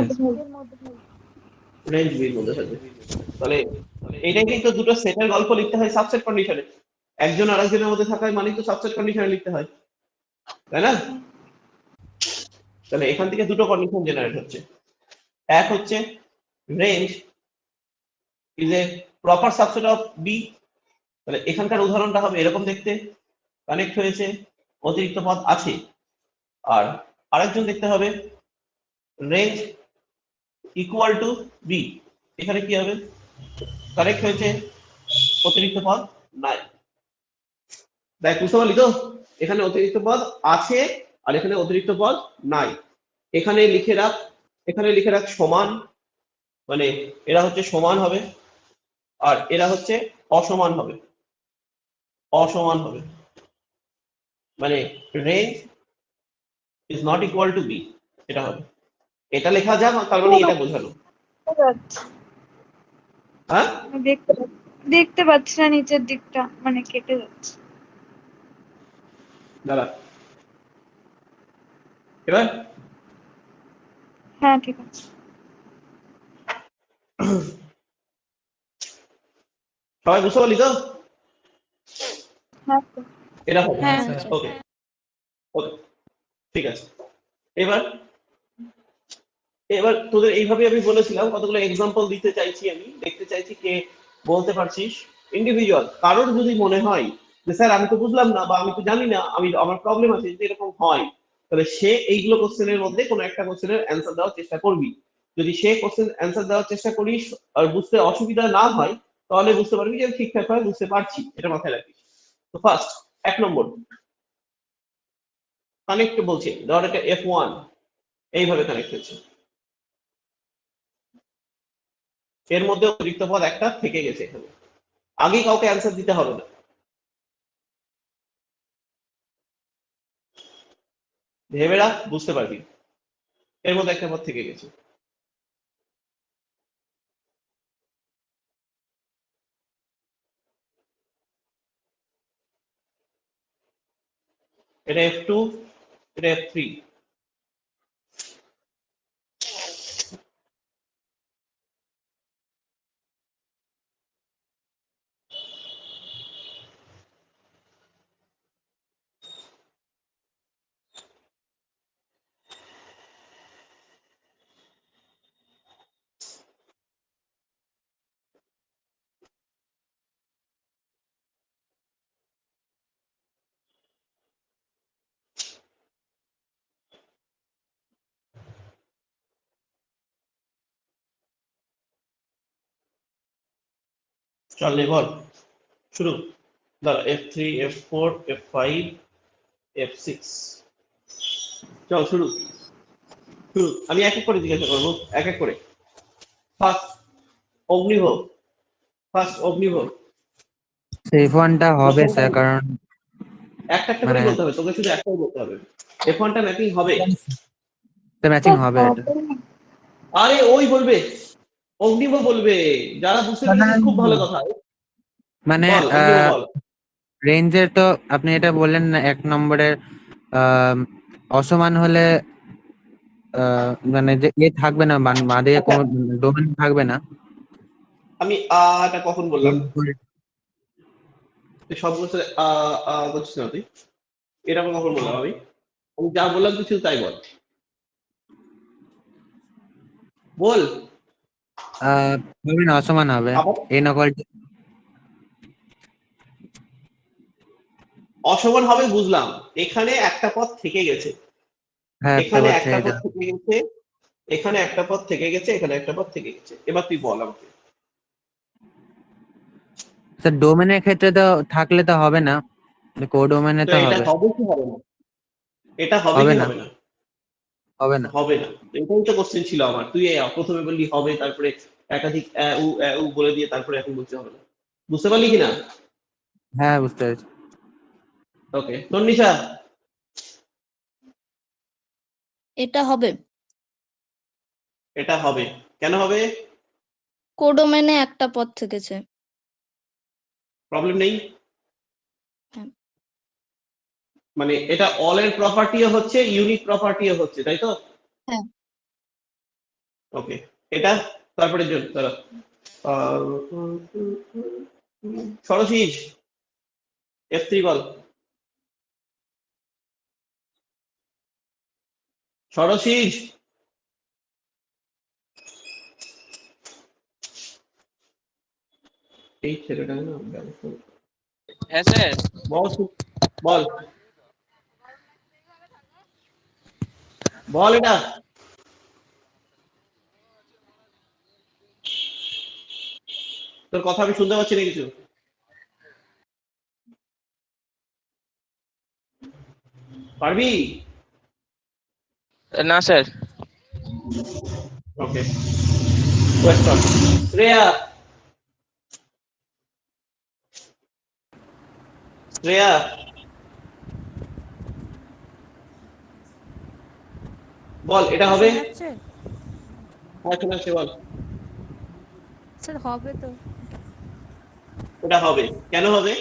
রেঞ্জ বির মধ্যে থাকবে। তাহলে এইটাই কিন্তু দুটো সেটের গল্প লিখতে হয় সাবসেট কন্ডিশনে। একজন আরেকজনের মধ্যে থাকায় মানে তো সাবসেট কন্ডিশনে লিখতে হয়, তাই না? তাহলে এখান থেকে দুটো কন্ডিশন জেনারেট হচ্ছে। এক হচ্ছে range is a proper subset of B. তাহলে এখানকার উদাহরণটা হবে এরকম দেখতে, কানেক্ট হয়েছে, অতিরিক্ত পদ আছে। আর আরেকজন দেখতে হবে রেঞ্জ ইকুয়াল টু বি, এখানে কি হবে? কানেক্ট হয়েছে, অতিরিক্ত পদ নাই। দেখ, বুঝতে পারলি তো? এখানে অতিরিক্ত পদ আছে আর এখানে অতিরিক্ত পদ নাই। এখানে লিখে রাখ সমান, মানে এরা হচ্ছে সমান হবে আর এরা হচ্ছে অসমান হবে, অসমান হবে। মানে range is not equal to B, এটা হবে। এটা লেখা যাক, তার মানে এটা বোঝালো। হ্যাঁ, আমি দেখতে পাচ্ছি না নিচের দিকটা, মানে কেটে যাচ্ছে। দাঁড়া, এবার হ্যাঁ, ঠিক আছে। সবাই বুঝতে পারলি তো? হ্যাঁ তো। এটা হবে, হ্যাঁ। ওকে ওকে, ঠিক আছে। এবার এবার তোদের এইভাবে আমি বলেছিলাম, কতগুলো এক্সাম্পল দিতে চাইছি, আমি দেখতে চাইছি কে বলতে পারছিস। ইন্ডিভিজুয়াল কারোর যদি মনে হয় যে স্যার আমি তো বুঝলাম না বা আমি তো জানি না, আমার প্রবলেম আছে, যদি এরকম হয় তাহলে সে এইগুলো কোশ্চেনের মধ্যে কোনো একটা কোশ্চেনের অ্যান্সার দেওয়ার চেষ্টা করবি। যদি সে কোশ্চেন অ্যান্সার দেওয়ার চেষ্টা করিস আর বুঝতে অসুবিধা না হয়, তাহলে বুঝতে পারবি যে আমি ঠিকঠাক ভাবে বুঝতে পারছি, এটা মাথায় রাখিস। তো ফার্স্ট, 1 নম্বর কানেক্ট বলছে, ধর এটা F1 এইভাবে কানেক্ট হয়েছে, এর মধ্যে অতিরিক্ত পদ একটা থেকে গেছে এখানে, আগে কাউকে অ্যান্সার দিতে হবে না, ভেবে রাখ, বুঝতে পারবি। এর মধ্যে একটা পদ থেকে গেছে, এটা F2, এটা F3। চল বল, শুরু। দাঁড়া, F3, F4, F5, F6, চল শুরু শুরু। আমি এক এক করে জিজ্ঞাসা করবো, এক এক করে। ফার্স্ট অগ্নিভ, ফার্স্ট অগ্নিভ, F1টা হবে স্যার, কারণ একটা একটা করে মানে বলতে হবে, তোকে শুধু একটাই বলতে হবে। F1টা ম্যাপিং হবে। ম্যাচিং হবে এটা। আরে ওই বলবে, অগ্নিম বলবে, যারা বুঝতে পেরেছিস খুব ভালো কথা। মানে বল অগ্নিম বল। রেঞ্জের তো আপনি এটা বললেন না, 1 নম্বরের অসমান হলে মানে যে থাকবে না, বাদে আচ্ছা, কোনো ডোমেন থাকবে না। আমি এটা কখন বললাম? তুই সব বছর করছিস না তুই, এটা আমি কখন বললাম? আমি আমি যা বললাম তুই শুধু তাই বল, বল। হবে না, অসমান হবে। আবার এই নকল অসমান হবে বুঝলাম, এখানে একটা পথ থেকে গেছে, হ্যাঁ, একটা এখানে বার একটা থেকে পথ যা। থেকে গেছে, এখানে একটা পথ থেকে গেছে, এখানে একটা পথ থেকে গেছে। এবার তুই বল আমাকে। স্যার ডোমেনের ক্ষেত্রে তো থাকলে তো হবে না, কোডোমেনে তো তো এটা হবে। হবে কি হবে না? এটা হবে হবে কি না, হবে না? হবে না। হবে না, এটাই তো কোশ্চেন ছিল আমার। তুই প্রথমে বললি হবে, তারপরে একাধিক উ বলে দিয়ে তারপরে এখন বলতে হবে না। বুঝতে পারলি কিনা? হ্যাঁ, বুঝতে পেরেছি। ওকে, তন্নিশা। এটা হবে। এটা হবে, কেন হবে? কোডোমেনে একটা পথ থেকেছে। প্রবলেম নেই। হ্যাঁ। মানে এটা অল এর প্রপার্টিও হচ্ছে, ইউনিক প্রপার্টিও হচ্ছে, তাই তো? হ্যাঁ। ওকে, এটা তারপরে ধরো সরসিজ F3 বল। সরসিজ এই ছেলেটা না হ্যাঁ স্যার। বল বল বল এটা তোর কথা আমি শুনতে পাচ্ছি না কিছু। পারবি? না স্যার। ওকে, কোয়েশ্চন। শ্রেয়া, শ্রেয়া বল এটা হবে? শোনা যাচ্ছে? হ্যাঁ শোনা যাচ্ছে, বল। স্যার হবে তো। এটা হবে, কেন হবে?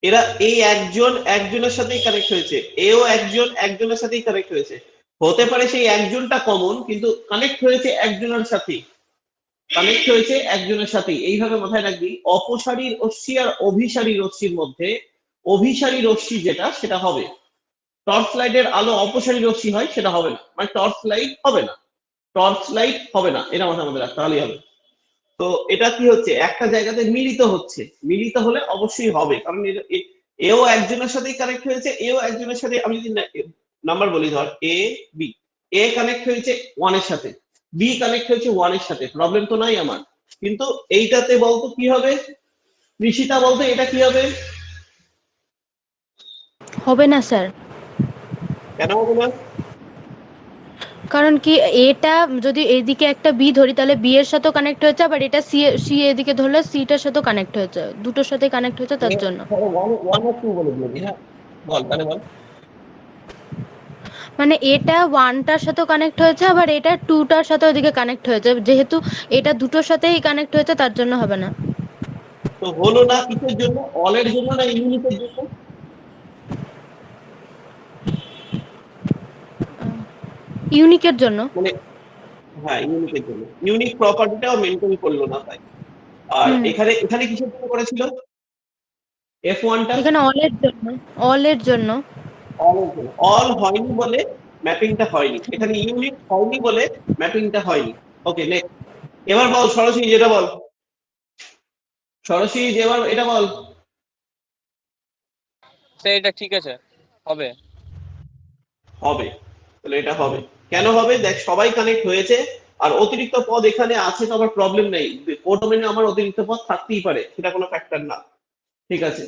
এরা এই একজন একজনের সাথেই কানেক্ট হয়েছে, এও একজন একজনের সাথেই কানেক্ট হয়েছে। হতে পারে সেই একজনটা কমন, কিন্তু কানেক্ট হয়েছে একজনের সাথেই, কানেক্ট হয়েছে একজনের সাথেই। এইভাবে মাথায় রাখবি, অপসারী রশ্মি আর অভিসারী রশ্মির মধ্যে অভিসারী রশ্মি যেটা সেটা হবে। টর্চ লাইটের আলো অপসারী রশ্মি হয়, সেটা হবে না, মানে টর্চ লাইট হবে না, টর্চ লাইট হবে না, এটা মাথার মধ্যে রাখতে তাহলেই হবে। তো এটা কি হচ্ছে, একটা জায়গাতে মিলিত হচ্ছে, মিলিত হলে অবশ্যই হবে, কারণ এও একজনের সাথেই কানেক্ট হয়েছে, এও একজনের সাথে। আমি যদি নাম্বার বলি, ধর এ বি, এ কানেক্ট হয়েছে 1 এর সাথে, বি কানেক্ট হয়েছে 1 এর সাথে, প্রবলেম তো নাই আমার। কিন্তু এইটাতে বলতো কি হবে, ঋষিতা বলতো এটা কি হবে? হবে না স্যার, কেন হবে না? কারণ কি এটা যদি এইদিকে একটা বি ধরি তাহলে বি এর সাথেও কানেক্ট হয়েছে, আবার এটা সি সি এদিকে ধরলে সিটার সাথেও কানেক্ট হয়েছে, দুটোর সাথে কানেক্ট হয়েছে তার জন্য। ওয়ান আর টু বলে দিবি, হ্যাঁ বল তাহলে বল। মানে এটা ওয়ানটার সাথেও কানেক্ট হয়েছে, আবার এটা টুটার সাথে ওদিকে কানেক্ট হয়েছে, যেহেতু এটা দুটোর সাথেই কানেক্ট হয়েছে তার জন্য হবে না। তো হলো না কিসের জন্য, অলের জন্য না ইউনিটের জন্য? ইউনিকের জন্য। মানে হ্যাঁ, ইউনিকের জন্য, ইউনিক প্রপার্টিটাও মেনটেন করলো না তাই। আর হুম, এখানে এখানে কিসের জন্য করেছিল F1টা? এখানে অলের জন্য, অলের জন্য। অল এর জন্য। অল হয়নি বলে ম্যাপিংটা হয়নি, এখানে ইউনিট হয়নি বলে ম্যাপিংটা হয়নি। Okay next. এবার বল সরাসরি যেটা বল, সরাসরি এবার এটা বল। স্যার এটা ঠিক আছে, হবে। হবে, তাহলে এটা হবে। কেন হবে? দেখ সবাই কানেক্ট হয়েছে, আর অতিরিক্ত পদ এখানে আছে তো আমার প্রবলেম নেই, কোডোমেনে আমার অতিরিক্ত পদ থাকতেই পারে, সেটা কোনো ফ্যাক্টর না। ঠিক আছে,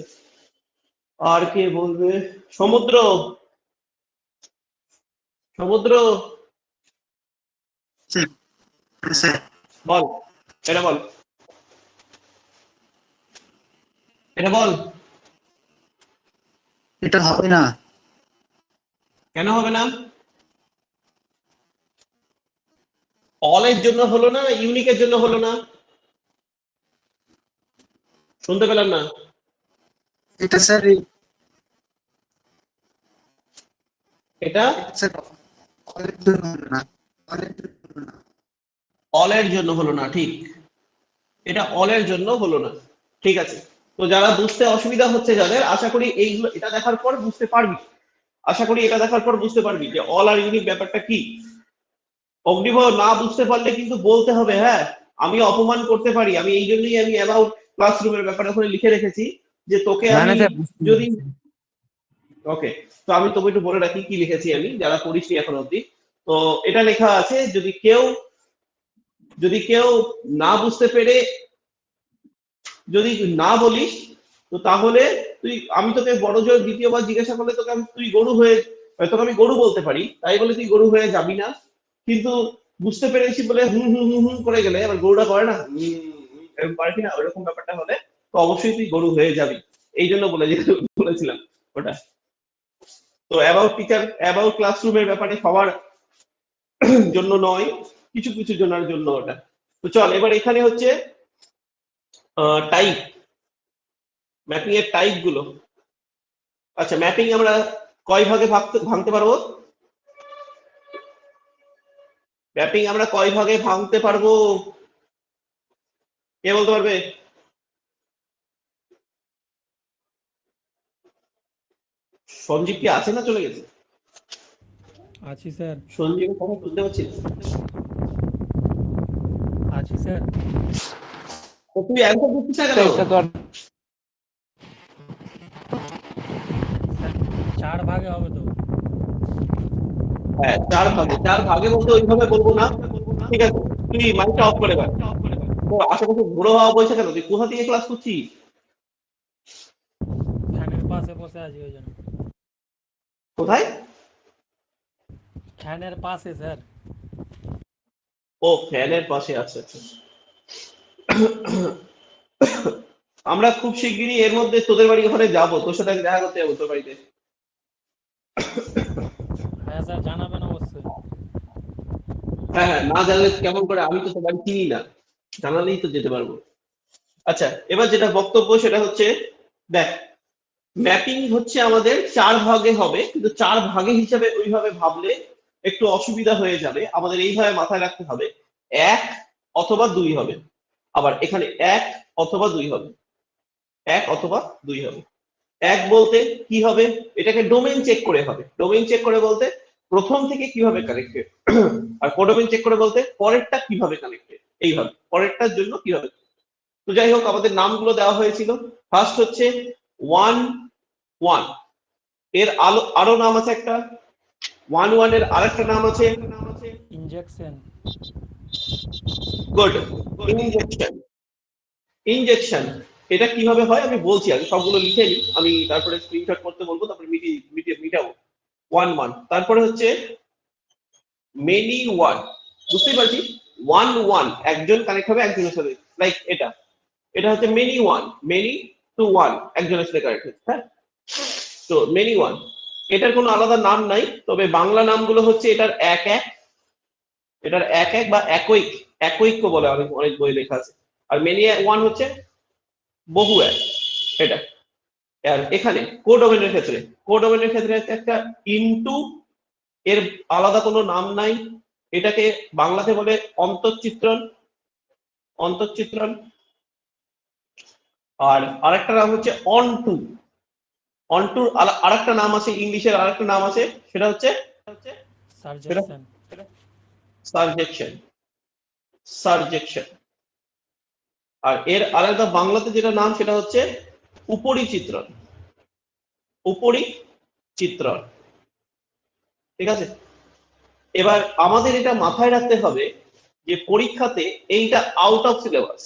আর কে বলবে? সমুদ্র, সমুদ্র বল, এটা বল, এটা বল। এটা হবে না। কেন হবে না? অল এর জন্য হলো না, ইউনিকের জন্য হলো না? শুনতে পেলাম না। এটা স্যার এটা স্যার অলের জন্য হলো না, অলের জন্য হলো না। অল এর জন্য হলো না, ঠিক। এটা অল এর জন্য হলো না, ঠিক আছে। তো যারা বুঝতে অসুবিধা হচ্ছে যাদের, আশা করি এইগুলো এটা দেখার পর বুঝতে পারবি, আশা করি এটা দেখার পর বুঝতে পারবি যে অল আর ইউনিক ব্যাপারটা কি। অগ্নিভ না বুঝতে পারলে কিন্তু বলতে হবে, হ্যাঁ আমি অপমান করতে পারি, আমি এই জন্যই আমি অ্যাবাউট ক্লাসরুমের ব্যাপারে ওখানে লিখে রেখেছি যে তোকে না আমি না স্যার, যদি, ওকে, তো আমি তোকে একটু বলে রাখি কি লিখেছি আমি, যারা পড়িসনি এখন অব্দি। তো এটা লেখা আছে, যদি কেউ না বুঝতে পেরে যদি না বলিস, তো তাহলে তুই, আমি তোকে বড় জোর দ্বিতীয়বার জিজ্ঞাসা করলে তোকে তুই গরু হয়ে, তোকে আমি গরু বলতে পারি, তাই বলে তুই গরু হয়ে যাবি না। কিন্তু বুঝতে পেরেছি বলে হুম হুম হুম হুম করে গেলে, আবার গরুটা করে না এরকম পারে কিনা, ওইরকম ব্যাপারটা হলে তো অবশ্যই তুই গরু হয়ে যাবি। এই জন্য বলেছিলাম ওটা। তো অ্যাবাউট টিচার, অ্যাবাউট ক্লাসরুমের ব্যাপারে সবার জন্য নয়, কিছু কিছু জনের জন্য ওটা। তো চল এবার এখানে হচ্ছে টাইপ, ম্যাপিং এর টাইপ গুলো। আচ্ছা, ম্যাপিং আমরা কয় ভাগে ভাঙতে পারবো? ম্যাপিং আমরা কয় ভাগে ভাঙতে পারবো, কে বলতে পারবে? সঞ্জীব কি আছে না চলে গেছে? আছি স্যার, সঞ্জীবের কথা শুনতে পাচ্ছি না। আছি স্যার। তো তুই অ্যান্সার করছিস না কেন? এটা তো আর স্যার 4 ভাগে হবে তো। হ্যাঁ 4 ভাগে, 4 ভাগে বলতে ওইভাবে বলবো না, ঠিক আছে। তুই মাইকটা অফ করে দেখ। তো আশেপাশে ঘুরো হওয়া বলছে কেন? তুই কোথা থেকে ক্লাস করছিস? ফ্যানের পাশে বসে আছি ওই জন্য। কোথায়? ফ্যানের পাশে স্যার। ও ফ্যানের পাশে আছে, আচ্ছা। আমরা খুব শিগগিরই এর মধ্যে তোদের বাড়ি ওখানে যাবো, তোর সাথে দেখা করতে যাবো তোর বাড়িতে। হ্যাঁ স্যার, জানাবেন অবশ্যই। হ্যাঁ হ্যাঁ, না জানলে কেমন করে, আমি তো তোর বাড়ি চিনি না, জানালেই তো যেতে পারবো। আচ্ছা, এবার যেটা বক্তব্য সেটা হচ্ছে, দেখ ম্যাপিং হচ্ছে আমাদের 4 ভাগে হবে, কিন্তু 4 ভাগে হিসাবে ওইভাবে ভাবলে একটু অসুবিধা হয়ে যাবে, আমাদের এইভাবে মাথায় রাখতে হবে 1 অথবা 2 হবে। আবার এখানে 1 অথবা 2 হবে, 1 অথবা 2 হবে। 1 বলতে কি হবে, এটাকে ডোমেইন চেক করে হবে। ডোমেইন চেক করে বলতে প্রথম থেকে কিভাবে কানেক্টেড, আর কোডোমেইন চেক করে বলতে পরেরটা কিভাবে কানেক্টেড, এইভাবে পরেরটার জন্য কিভাবে। তো যাই হোক, আমাদের নামগুলো দেওয়া হয়েছিল। ফার্স্ট হচ্ছে 1 1, এর আরো নাম আছে একটা, 1 1 এর আরেকটা নাম আছে, ইনজেকশন। Good, injection. ইনজেকশন এটা কিভাবে হয় আমি বলছি, আগে সবগুলো লিখে নিই, আমি তারপরে স্ক্রিনশট করতে বলবো, তারপরে মিটাবো। 1 1, তারপরে হচ্ছে মেনি ওয়ান, বুঝতেই পারছি 1 1 একজন কানেক্ট হবে একজনের সাথে, লাইক এটা, এটা হচ্ছে many one, many two one, একজনের সাথে কানেক্ট হচ্ছে, হ্যাঁ। তো মেনি ওয়ান, এটার কোনো আলাদা নাম নাই, তবে বাংলা নামগুলো হচ্ছে এটার 1 1, এটার 1 1 বা একৈক, একৈক্য বলে অনেক অনেক বই লেখা আছে। আর মেনি ওয়ান হচ্ছে বহু এক, এটা। আর এখানে কোডোমেনের ক্ষেত্রে, কোডোমেনের ক্ষেত্রে একটা ইনটু, এর আলাদা কোনো নাম নাই, এটাকে বাংলাতে বলে অন্তঃচিত্রণ, অন্তঃচিত্রণ। আর আরেকটা নাম হচ্ছে অন টু, অন টু আরেকটা নাম আছে, ইংলিশের আরেকটা নাম আছে, সেটা হচ্ছে সার্জেকশন। সারজেকশন, সারজেকশন। আর এর আলাদা বাংলাতে যেটা নাম সেটা হচ্ছে উপরিচিত্রণ, উপরিচিত্রণ, ঠিক আছে। এবার আমাদের এটা মাথায় রাখতে হবে যে পরীক্ষাতে এইটা আউট অফ সিলেবাস,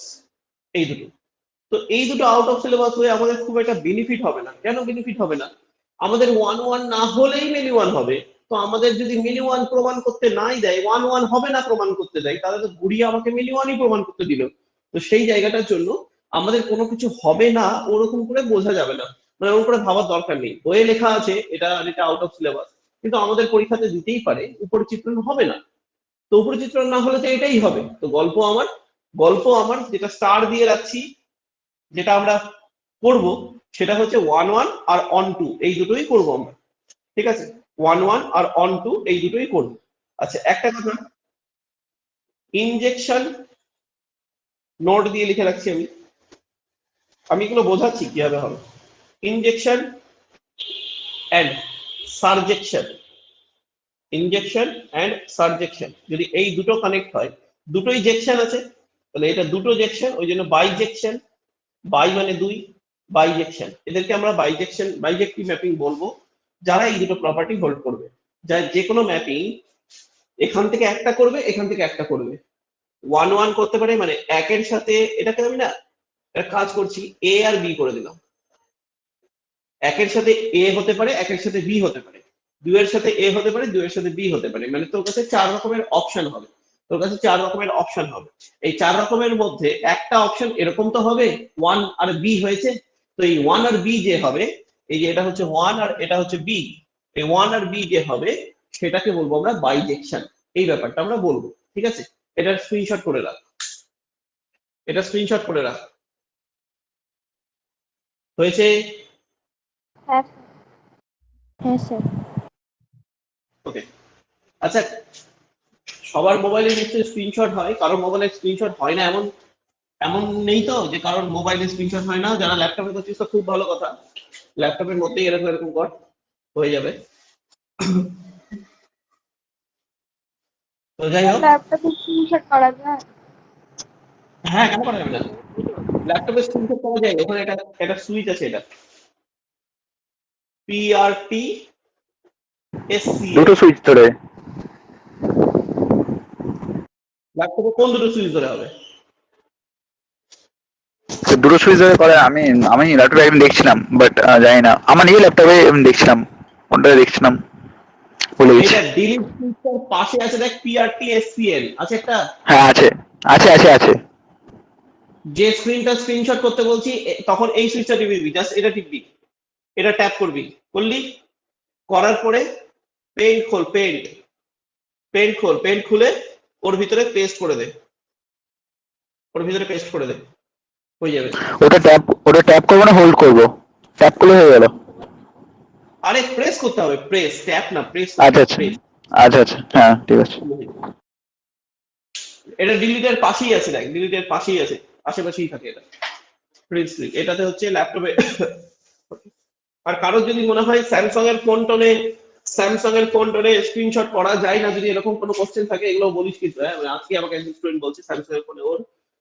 এই দুটো। তো এই দুটো আউট অফ সিলেবাস হয়ে আমাদের খুব একটা বেনিফিট হবে না। কেন বেনিফিট হবে না? আমাদের 1 1 না হলেই মেনি ওয়ান হবে। তো আমাদের যদি মেনি ওয়ান প্রমাণ করতে নাই দেয়, 1 1 হবে না প্রমাণ করতে দেয়, তাহলে তো ঘুরিয়ে আমাকে মেনি ওয়ানই প্রমাণ করতে দিল। তো সেই জায়গাটার জন্য আমাদের কোনো কিছু হবে না ওরকম করে বোঝা যাবে না, মানে ওরকম করে ভাবার দরকার নেই। বইয়ে লেখা আছে এটা আউট অফ সিলেবাস, কিন্তু আমাদের পরীক্ষাতে দিতেই পারে উপরিচিত্রণ হবে না। তো উপরে চিত্র না হলে তো এটাই হবে। তো গল্প আমার যেটা স্টার দিয়ে রাখছি, যেটা আমরা করব সেটা হচ্ছে 1-1 আর on-2 এই দুটোই করব আমরা, ঠিক আছে? 1-1 আর on-2 এই দুটোই করব। আচ্ছা একটা কথা, ইনজেকশন নোট দিয়ে লিখে রাখছি আমি এগুলো বোঝাচ্ছি কিভাবে হবে। ইনজেকশন অ্যান্ড সারজেকশন, ইনজেকশন অ্যান্ড সারজেকশন, যদি এই দুটো কানেক্ট হয়, দুটোই জেকশন আছে, তাহলে এটা দুটো জেকশন, ওই জন্য বাইজেকশন, বাই মানে দুই, বাইজেকশন, এদেরকে আমরা বাইজেক্টিভ ম্যাপিং বলবো, যারা এই দুটো প্রপার্টি হোল্ড করবে। যা যে কোনো ম্যাপিং এখান থেকে একটা করবে, এখান থেকে একটা করবে, 1-1 করতে পারে, মানে একের সাথে, এটাকে আমি না একটা কাজ করছি, এ আর বি করে দিলাম, একের সাথে এ হতে পারে, একের সাথে বি হতে পারে, দুইয়ের সাথে এ হতে পারে, দুইয়ের সাথে বি হতে পারে, মানে তোর কাছে 4 রকমের অপশন হবে, এই 4 রকমের মধ্যে একটা অপশন এরকম তো হবে 1 আর বি হয়েছে, তো এই 1 আর বি যে হবে, এই যে এটা হচ্ছে 1 আর এটা হচ্ছে বি, এই 1 আর বি যে হবে সেটাকে বলবো আমরা বাইজেকশন, এই ব্যাপারটা আমরা বলবো, ঠিক আছে? এটা স্ক্রিনশট করে রাখ, হয়েছে? হ্যাঁ স্যার। ওকে। আচ্ছা, সবার মোবাইলে নিশ্চয়ই স্ক্রিনশট হয়, কারোর মোবাইলে স্ক্রিনশট হয় না এমন নেই তো, যে কারোর মোবাইলে স্ক্রিনশট হয় না? যারা ল্যাপটপে করছিস তো খুব ভালো কথা, ল্যাপটপের মধ্যেই এরকম কর, হয়ে যাবে। তো যাই হোক, ল্যাপটপে স্ক্রিনশট করা যায়? হ্যাঁ কেন করা যাবে না, ল্যাপটপে স্ক্রিনশট করা যায়, ওখানে একটা সুইচ আছে, এটা PRTSC, দুটো সুইচ ধরে। ল্যাপটপে কোন দুটো সুইচ ধরে হবে? দুটো সুইচ ধরে করে, আমি ল্যাপটপে একদিন দেখছিলাম, বাট জানি না, আমার নিজের ল্যাপটপে দেখছিলাম, কোনটা দেখছিলাম ভুলে গেছি। এটা ডিলিট সুইচটার পাশে আছে, দেখ PRTSCN আছে একটা, হ্যাঁ আছে। যে স্ক্রিনশট করতে বলছি তখন এই সুইচটা টিপবি, জাস্ট এটা টিপবি, এটা ট্যাপ করবি, করার পরে পেন্ট খুলে ওর ভিতরে পেস্ট করে দে, হয়ে যাবে। ওটা ট্যাপ করবো না হোল্ড করবো? ট্যাপ করলে হয়ে গেল? আরে প্রেস করতে হবে, ট্যাপ না, প্রেস। আচ্ছা, হ্যাঁ ঠিক আছে। এটা ডিলিটের পাশেই আছে, দেখ ডিলিটের পাশেই আছে, আশেপাশেই থাকে এটা, প্রিন্ট স্ক্রিন, এটাতে হচ্ছে ল্যাপটপে। আর কারোর যদি মনে হয় স্যামসাং এর ফোন টোনে স্ক্রিনশট করা যায় না, যদি এরকম কোনো কোশ্চেন থাকে, এগুলো বলিস কিন্তু, হ্যাঁ আজকে আমাকে একজন স্টুডেন্ট বলছে স্যামসাং এর ফোনে ওর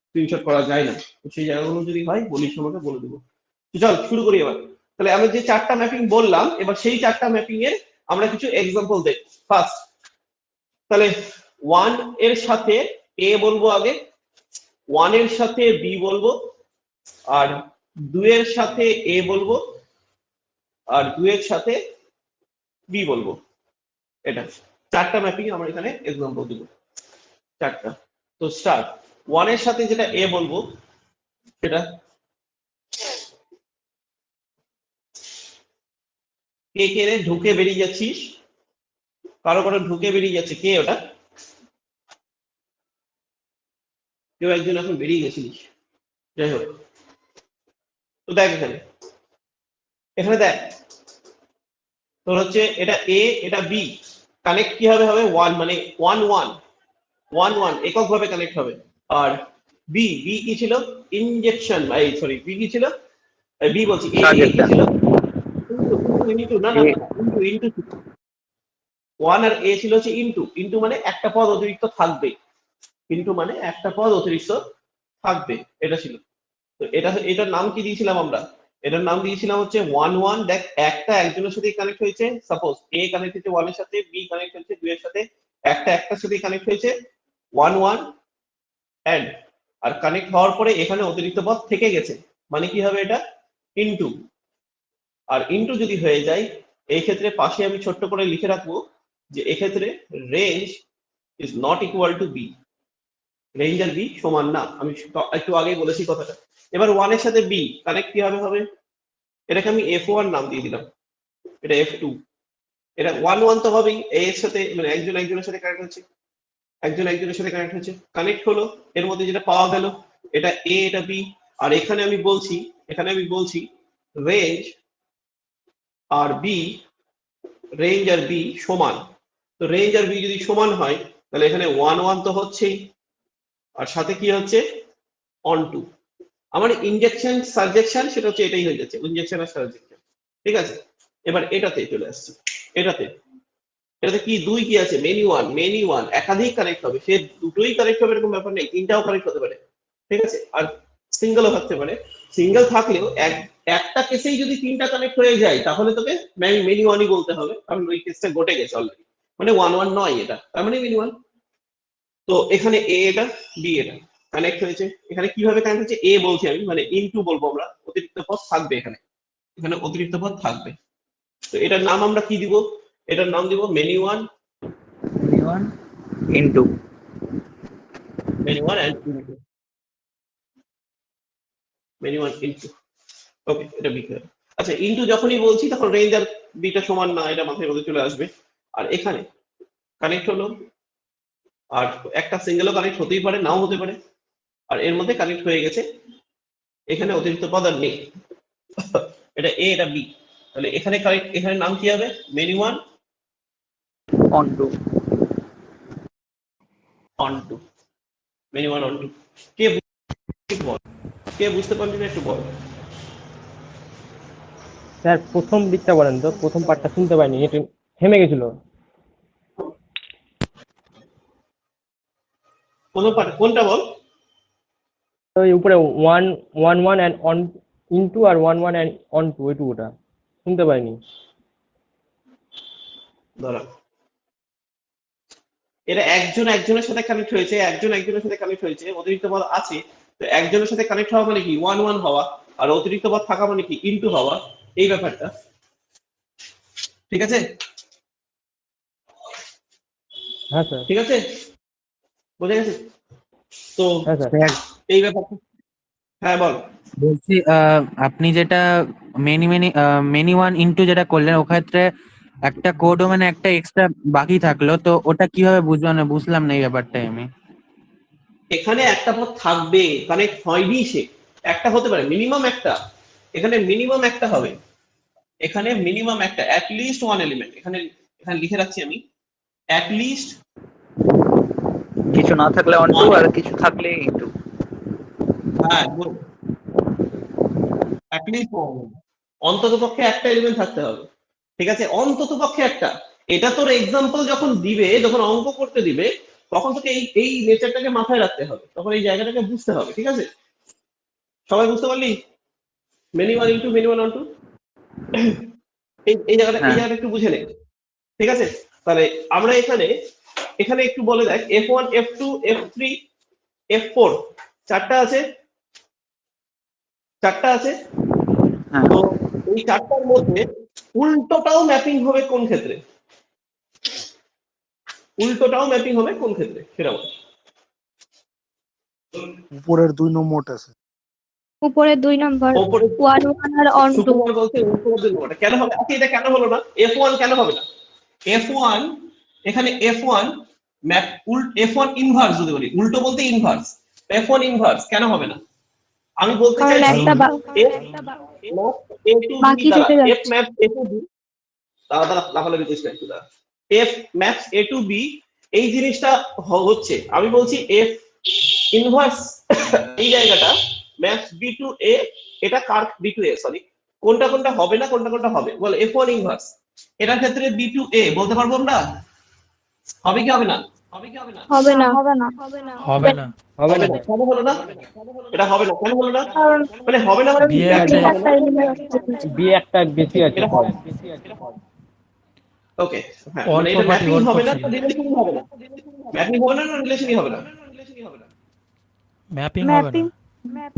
স্ক্রিনশট করা যায় না, তো সেই জায়গাগুলো যদি হয় বলিস, আমাকে বলে দেবো। চল শুরু করি এবার। তাহলে আমি যে 4টা ম্যাপিং বললাম, এবার সেই 4টা ম্যাপিং এর আমরা কিছু এক্সাম্পল দেখব। ফার্স্ট, তাহলে 1 এর সাথে এ বলবো আগে, 1 এর সাথে বি বলবো, আর 2 এর সাথে এ বলবো, আর 2 এর সাথে বি বলবো। এটা 4টা ম্যাপিং আমরা এখানে এক্সাম্পল দিব, 4টা। তো স্টার্ট, 1 এর সাথে যেটা এ বলবো সেটা, কে রে ঢুকে বেরিয়ে যাচ্ছিস, কারো ঢুকে বেরিয়ে যাচ্ছে, কে ওটা? কেউ একজন এখন বেরিয়ে গেছিলিস, যাই হোক। তো দেখ এখানে দেখ, তোর হচ্ছে এটা এ, এটা বি, কানেক্ট কিভাবে হবে? 1 মানে 1-1 একক ভাবে কানেক্ট হবে। আর বি কি ছিল? ইনজেকশন, সরি বি কি ছিল? বি বলছি, এ কি ছিল? ইনটু, না ইনটু 1 আর এ ছিল হচ্ছে ইনটু মানে একটা পদ অতিরিক্ত থাকবে, এটা ছিল। তো এটার নাম কি দিয়েছিলাম আমরা? এটার নাম দিয়েছিলাম হচ্ছে 1-1। দেখ একটা একজনের সাথে কানেক্ট হয়েছে, সাপোজ এ কানেক্ট হয়েছে 1 এর সাথে, বি কানেক্ট হয়েছে 2 এর সাথে, একটার সাথে কানেক্ট হয়েছে 1-1 এন্ড, আর কানেক্ট হওয়ার পরে এখানে অতিরিক্ত পদ থেকে গেছে, মানে কি হবে? এটা ইনটু। আর ইনটু যদি হয়ে যায়, এই ক্ষেত্রে পাশে আমি ছোট্ট করে লিখে রাখবো যে এক্ষেত্রে range is not equal to B, range আর বি সমান না, আমি একটু আগে বলেছি কথাটা। এবার 1 এর সাথে বি কানেক্ট কিভাবে হবে? এটাকে আমি F1 নাম দিয়ে দিলাম, এটা F2, এটা 1-1 তো হবেই, এ এর সাথে মানে একজনের সাথে কানেক্ট হচ্ছে। একজন একজনের সাথে কানেক্ট হচ্ছে, কানেক্ট হলো, এর মধ্যে যেটা পাওয়া গেল এটা এ এটা বি, আর এখানে আমি বলছি রেঞ্জ আর বি, রেঞ্জ আর বি সমান। তো রেঞ্জ আর বি যদি সমান হয় তাহলে এখানে 1 1 তো হচ্ছেই, আর সাথে কি হচ্ছে অন টু। আমার ইনজেকশন সাবজেকশন সেটা হচ্ছে এটাই হয়ে যাচ্ছে, ইনজেকশন আর সাবজেকশন। ঠিক আছে, এবার এটাতে চলে আসছে, এটাতে কি দুই কি আছে, মেনি ওয়ান একাধিক কানেক্ট হবে, সে দুটোই কানেক্ট হবে এরকম ব্যাপার নেই, তিনটাও কানেক্ট হতে পারে। ঠিক আছে, আর সিঙ্গেলও থাকতে পারে। সিঙ্গেল থাকলেও একটা কেসেই যদি তিনটা কানেক্ট হয়ে যায় তাহলে তোকে মেনি ওয়ানই বলতে হবে, কারণ ওই কেসটা ঘটে গেছে অলরেডি, মানে 1 1 নয় এটা, তার মানে মেনি ওয়ান। তো এখানে এ এটা বি এটা কানেক্ট হয়েছে, এখানে কিভাবে কানেক্ট হচ্ছে এ বলছি আমি, মানে ইনটু বলবো আমরা, অতিরিক্ত পদ থাকবে এখানে, এখানে অতিরিক্ত পদ থাকবে। তো এটার নাম আমরা কি দিব, এটার নাম দিব many one into many one and into, many one into. Okay, এটা বি। আচ্ছা, ইনটু যখনই বলছি তখন রেঞ্জ আর বিটা সমান না, এটা মাথায় মধ্যে চলে আসবে। আর এখানে কানেক্ট হলো, আর একটা সিঙ্গেলও কানেক্ট হতেই পারে, নাও হতে পারে, আর এর মধ্যে কানেক্ট হয়ে গেছে, এখানে অতিরিক্ত পদ আর নেই। এটা এ এটা বি, তাহলে এখানে কানেক্ট, এখানে নাম কি হবে, many one onto onto, many one onto. কে বুঝতে পারলি না একটু বল। স্যার প্রথম দিকটা বলেন তো, প্রথম পার্টটা শুনতে পাইনি, এটা থেমে গেছিল। কোনটা বল। ওই উপরে 1 1 1 and on into R 1 1 and on to, ওইটুকুটা শুনতে পাইনি। ধরা এটা একজনের সাথে কানেক্ট হয়েছে, অতিরিক্ত পদ আছে, তো একজনের সাথে কানেক্ট হওয়া মানে কি 1 1 হওয়া, আর অতিরিক্ত পদ থাকা মানে কি ইনটু হওয়া, এই ব্যাপারটা। ঠিক আছে, হ্যাঁ স্যার। ঠিক আছে, বোঝা গেছে তো হ্যাঁ স্যার। এই ব্যাপারটা। হ্যাঁ বল। বলছি আপনি যেটা মেনি ওয়ান ইনটু যেটা করলেন, ওক্ষেত্রে একটা কোড মানে একটা এক্সট্রা বাকি থাকলো, তো ওটা কিভাবে বুঝলাম না এই ব্যাপারটাই আমি। এখানে একটা পদ থাকবে, কানেক্ট হয়নি, সে একটা হতে পারে, মিনিমাম একটা, এখানে মিনিমাম একটা হবে, এখানে মিনিমাম একটা, অ্যাট লিস্ট ওয়ান এলিমেন্ট, এখানে লিখে রাখছি আমি, অ্যাট লিস্ট, কিছু না থাকলে অন টু, আর কিছু থাকলে ইনটু। হ্যাঁ অ্যাট লিস্ট অন্তত পক্ষে একটা এলিমেন্ট থাকতে হবে। ঠিক আছে, অন্তত পক্ষে একটা। এটা তোর এক্সাম্পল যখন দিবে, যখন অঙ্ক করতে দিবে, তখন তোকে এই নেচারটাকে মাথায় রাখতে হবে, তখন এই জায়গাটাকে বুঝতে হবে। ঠিক আছে, সবাই বুঝতে পারলি, many one into many one onto, এই জায়গাটা একটু বুঝে নে। ঠিক আছে, তাহলে আমরা এখানে একটু বলে দেখ, F1 F2 F3 F4 চারটা আছে। তো এই চারটার মধ্যে উল্টোটাও ম্যাপিং হবে কোন ক্ষেত্রে, সেটা বল। উপরের 2 নম্বরটা আছে, উপরে 2 নম্বর 1 1 আর on 2। সুকুমার বলছে কেন হবে, আচ্ছা এটা কেন হলো না, F1 কেন হবে না, F1 এখানে F1 ম্যাপ F1 ইনভার্স যদি বলি, উল্টো বলতে ইনভার্স, F1 ইনভার্স কেন হবে না, আমি বলতে কারণ চাইছি একটা বাকি থেকে যাচ্ছে। F map A to B, দাদা লাফালাফি চেষ্টা একটু দাঁড়া, F maps A to B, এই জিনিসটা হচ্ছে, আমি বলছি F ইনভার্স এই জায়গাটা ম্যাপস B to A, এটা কার B to A, সরি, কোনটা হবে না, কোনটা হবে বল, F1 ইনভার্স এটার ক্ষেত্রে B to A বলতে পারবো আমরা, হবে কি হবে না, হবে না। হবে না। কেন হলো না, এটা হবে না, কেন হলো না, মানে হবে না, মানে বিয়ে ব্যাখ্যা আছে। হবে না। বিয়ে একটা বেশি আছে। ওকে, হ্যাঁ, All মানে এটা property ম্যাপিং hold হবে না, করছি। রিলেশনই হবে না, ম্যাপিং হবে না, রিলেশনই হবে না। ম্যাপিং হবে না।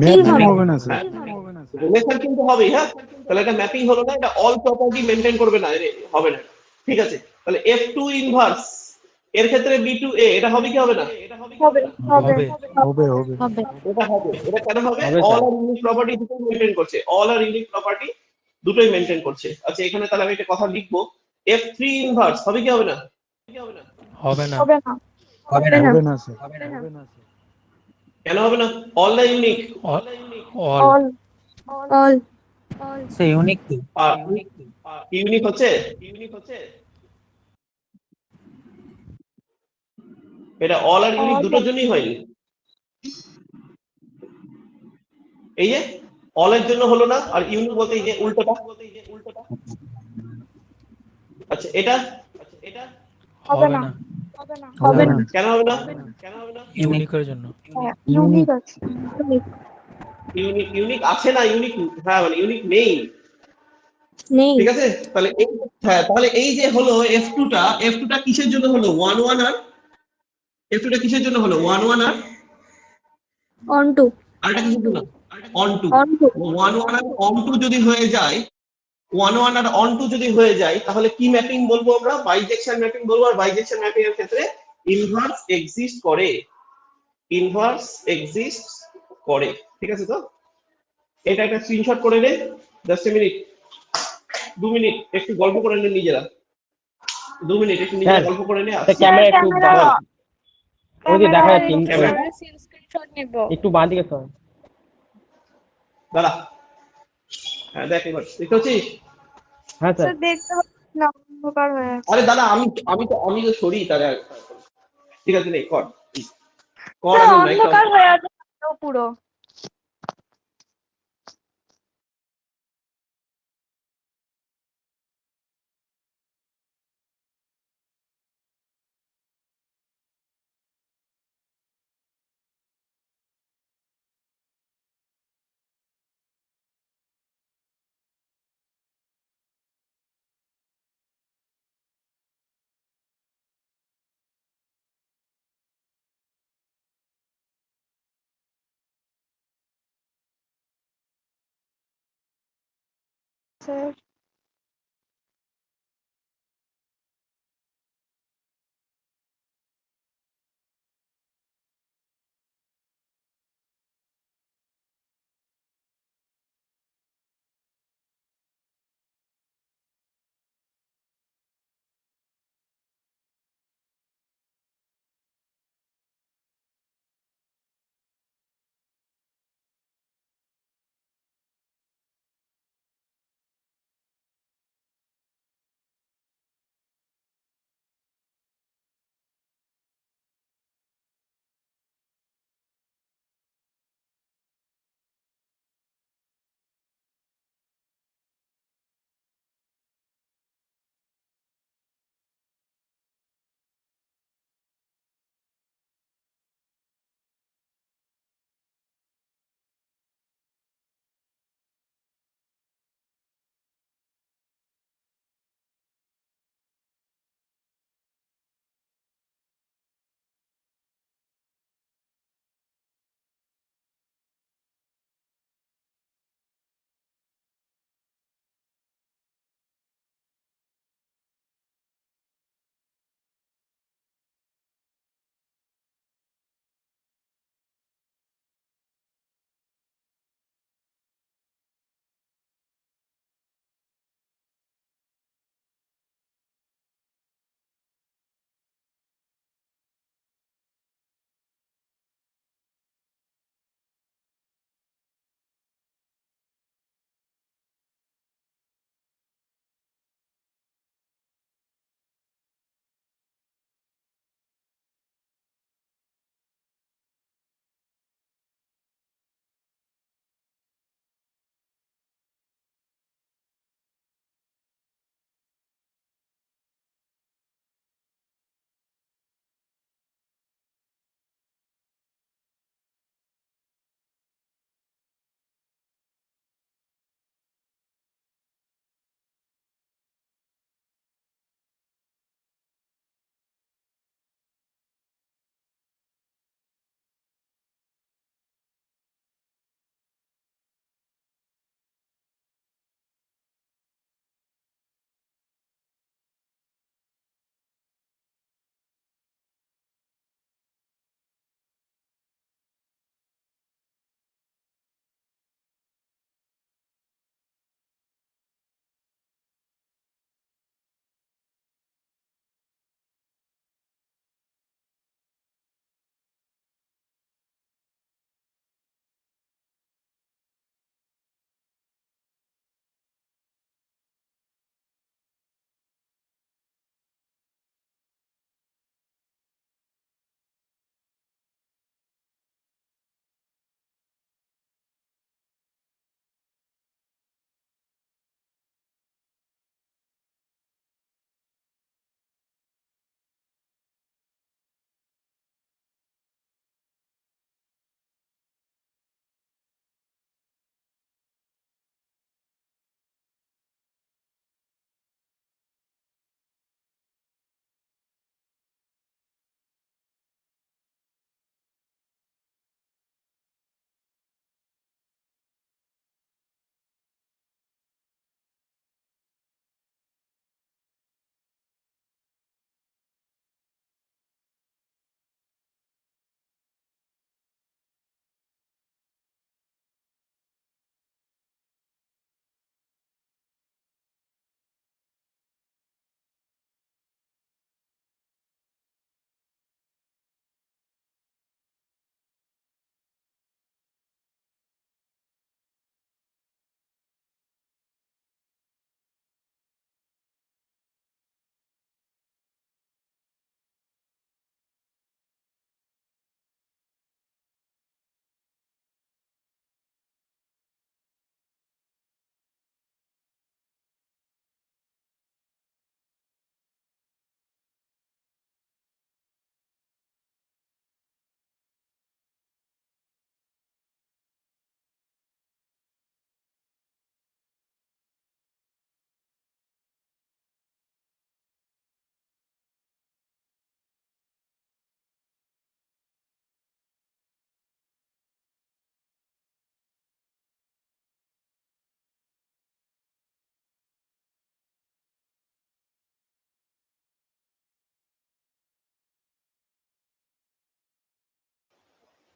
ম্যাপিং হবে না স্যার। রিলেশন কিন্তু হবেই, হ্যাঁ, তাহলে এটা ম্যাপিং হলো না, এটা অল প্রপার্টি মেইনটেইন করবে না, হবে না। ঠিক আছে, তাহলে F2 ইনভার্স এর ক্ষেত্রে B2A, এটা হবে কি হবে না, হবে হবে। এটা হবে, এটা কেন হবে, অল আর ইউনিক প্রপার্টি দুটোই মেইনটেইন করছে, আচ্ছা এখানে তাহলে আমি একটা কথা লিখবো, F3 ইনভার্স হবে কি হবে না, হবে না। হবে না হবে না স্যার কেন হবে না? All the unique. All all all say unique তো। আর ইউনিক হচ্ছে এটা অল আর ইউনিক দুটোর জন্যই হয়নি। এই যে অল এর জন্য হলো না, আর ইউনিক বলতে এই যে উল্টোটা। আচ্ছা এটা হবে না হবে না কেন হবে না? ইউনিকের জন্য। ইউনিক আছে ইউনিক আছে না? ইউনিক, হ্যাঁ মানে ইউনিক নেই। নেই ঠিক আছে, তাহলে তাহলে এই যে হলো F2টা কিসের জন্য হলো? 1 1 আর F2টা কিসের জন্য হলো? 1 1 আর অন টু আরেকটা কিসের জন্য? Onto. অন টু 1 1 আর অন টু যদি হয়ে যায়, 1 1 আর অন টু যদি হয়ে যায়, তাহলে কি ম্যাপিং বলবো আমরা? বাইজেকশন ম্যাপিং বলবো। আর বাইজেকশন ম্যাপিং এর ক্ষেত্রে ইনভার্স এক্সিস্ট করে। ঠিক আছে তো? এটা একটা স্ক্রিনশট করে নে। জাস্ট এ মিনিট, 2 মিনিট একটু গল্প করে নে নিজেরা। 2 মিনিট একটু নিজেরা স্যার, গল্প করে নে। ক্যামেরা একটু ওই যে দেখা যাচ্ছে ক্যামেরা স্ক্রিনশট নেব একটু বাঁ দিকে সর। দাঁড়া, হ্যাঁ দেখ এবার দেখতে পাচ্ছিস? হ্যাঁ স্যার। স্যার দেখতে পাচ্ছি না, অন্ধকার হয়ে আছে। আরে দাদা আমি তো সরি তাহলে। ঠিক আছে, নেই কর স্যার এখন অন্ধকার হয়ে আছে পুরো। Sir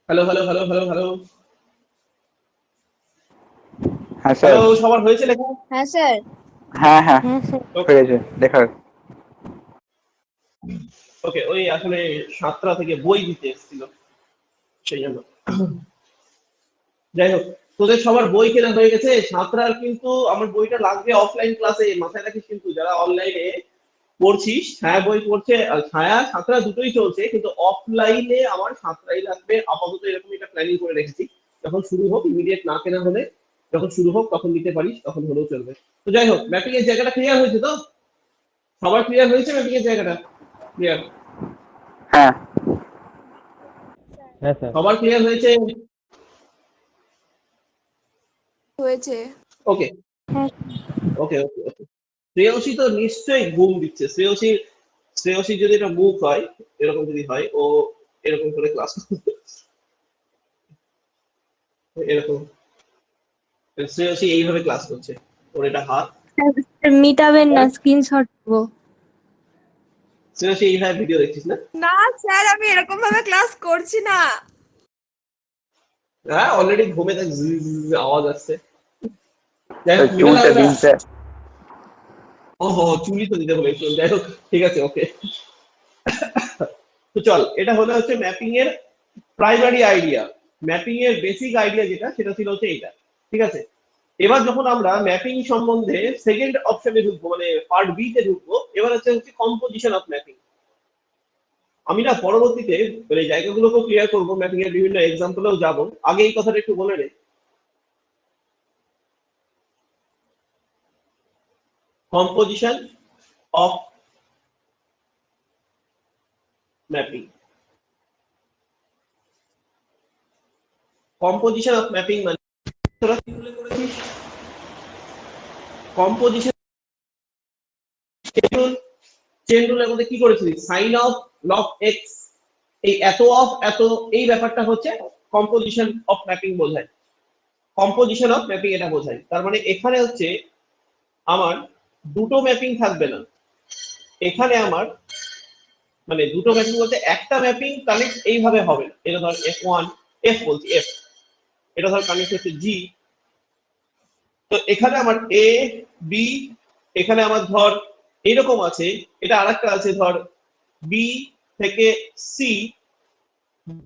hello hello hello hello hello হ্যাঁ স্যার। হ্যালো, সবার হয়েছে লেখা? হ্যাঁ স্যার। হ্ঁ হ্যাঁ হ্যাঁ স্যার। হয়েছে দেখা। ওকে, ওই আসলে সাতটা থেকে বই দিতে এসেছিল সেই জন্য। যাই হোক, তোদের সবার বই কেনা হয়ে গেছে। সাঁতরার কিন্তু আমার বইটা লাগবে অফলাইন ক্লাসে, মাথায় রাখিস কিন্তু যারা অনলাইনে পড়ছিস। ছায়া বই পড়ছে, ছায়া সাঁতরা দুটোই চলছে, কিন্তু অফলাইনে আমার সাঁতরাই লাগবে আপাতত, এরকম একটা প্ল্যানিং করে রেখেছি। যখন শুরু হোক, ইমিডিয়েট না কেনা হলে যখন শুরু হোক তখন নিতে পারিস, তখন হলেও চলবে। তো যাই হোক, ম্যাপিং এর জায়গাটা ক্লিয়ার হয়েছে তো? সবার ক্লিয়ার হয়েছে ম্যাপিং এর জায়গাটা? ক্লিয়ার? হ্যাঁ হ্যাঁ স্যার। সবার ক্লিয়ার হয়েছে? হয়েছে। ওকে ওকে ওকে ওকে। শ্রেয়সী তো নিশ্চয়ই ঘুম দিচ্ছে। শ্রেয়সী যদি এটা মুখ হয়, এরকম যদি হয়, ও এরকম করে ক্লাস করবে এরকম। শ্রেয়সী এইভাবে ক্লাস করছে, ওর এটা হাত। মিটাবেন না, স্ক্রিনশট দেবো। শ্রেয়সী এইভাবে ভিডিও দেখছিস না? না স্যার, আমি এরকম ভাবে ক্লাস করছি না। হ্যাঁ, অলরেডি ঘুমে তার আওয়াজ আসছে। যাই হোক, চুলটা দিন স্যার। ওহো, চুলি তো দিতে বলেছিল। যাই হোক, ঠিক আছে, ওকে। তো চল, এটা হচ্ছে ম্যাপিং এর প্রাইমারি আইডিয়া। ম্যাপিং এর বেসিক আইডিয়া যেটা, সেটা ছিল হচ্ছে এইটা। ঠিক আছে, এবার যখন আমরা ম্যাপিং সম্বন্ধে সেকেন্ড অপশনে ঢুকবো, মানে পার্ট বি তে ঢুকবো, এবার হচ্ছে কম্পোজিশন অফ ম্যাপিং। আমি না পরবর্তীতে মানে জায়গাগুলোকেও ক্লিয়ার করবো, ম্যাপিং এর বিভিন্ন এক্সাম্পলেও যাবো। আগে এই কথাটা একটু বলে নে, composition of mapping. Composition of mapping মানে তোরা কি উল্লেখ করেছিস? কম্পোজিশন চেন রুলের মধ্যে কি করেছিস? সাইন অফ লগ এক্স, এই এত অফ এত, এই ব্যাপারটা হচ্ছে কম্পোজিশন অফ ম্যাপিং বোঝায়। কম্পোজিশন অফ ম্যাপিং এটা বোঝায়। তার মানে এখানে হচ্ছে আমার দুটো ম্যাপিং থাকবে না, এখানে আমার মানে দুটো ম্যাপিং বলতে একটা ম্যাপিং কানেক্ট এইভাবে হবে না। এটা ধর F1, F বলছি F, এটা ধর কানেক্ট হচ্ছে G। তো এখানে আমার A B, এখানে আমার ধর এরকম আছে, এটা আরেকটা আছে ধর B থেকে C,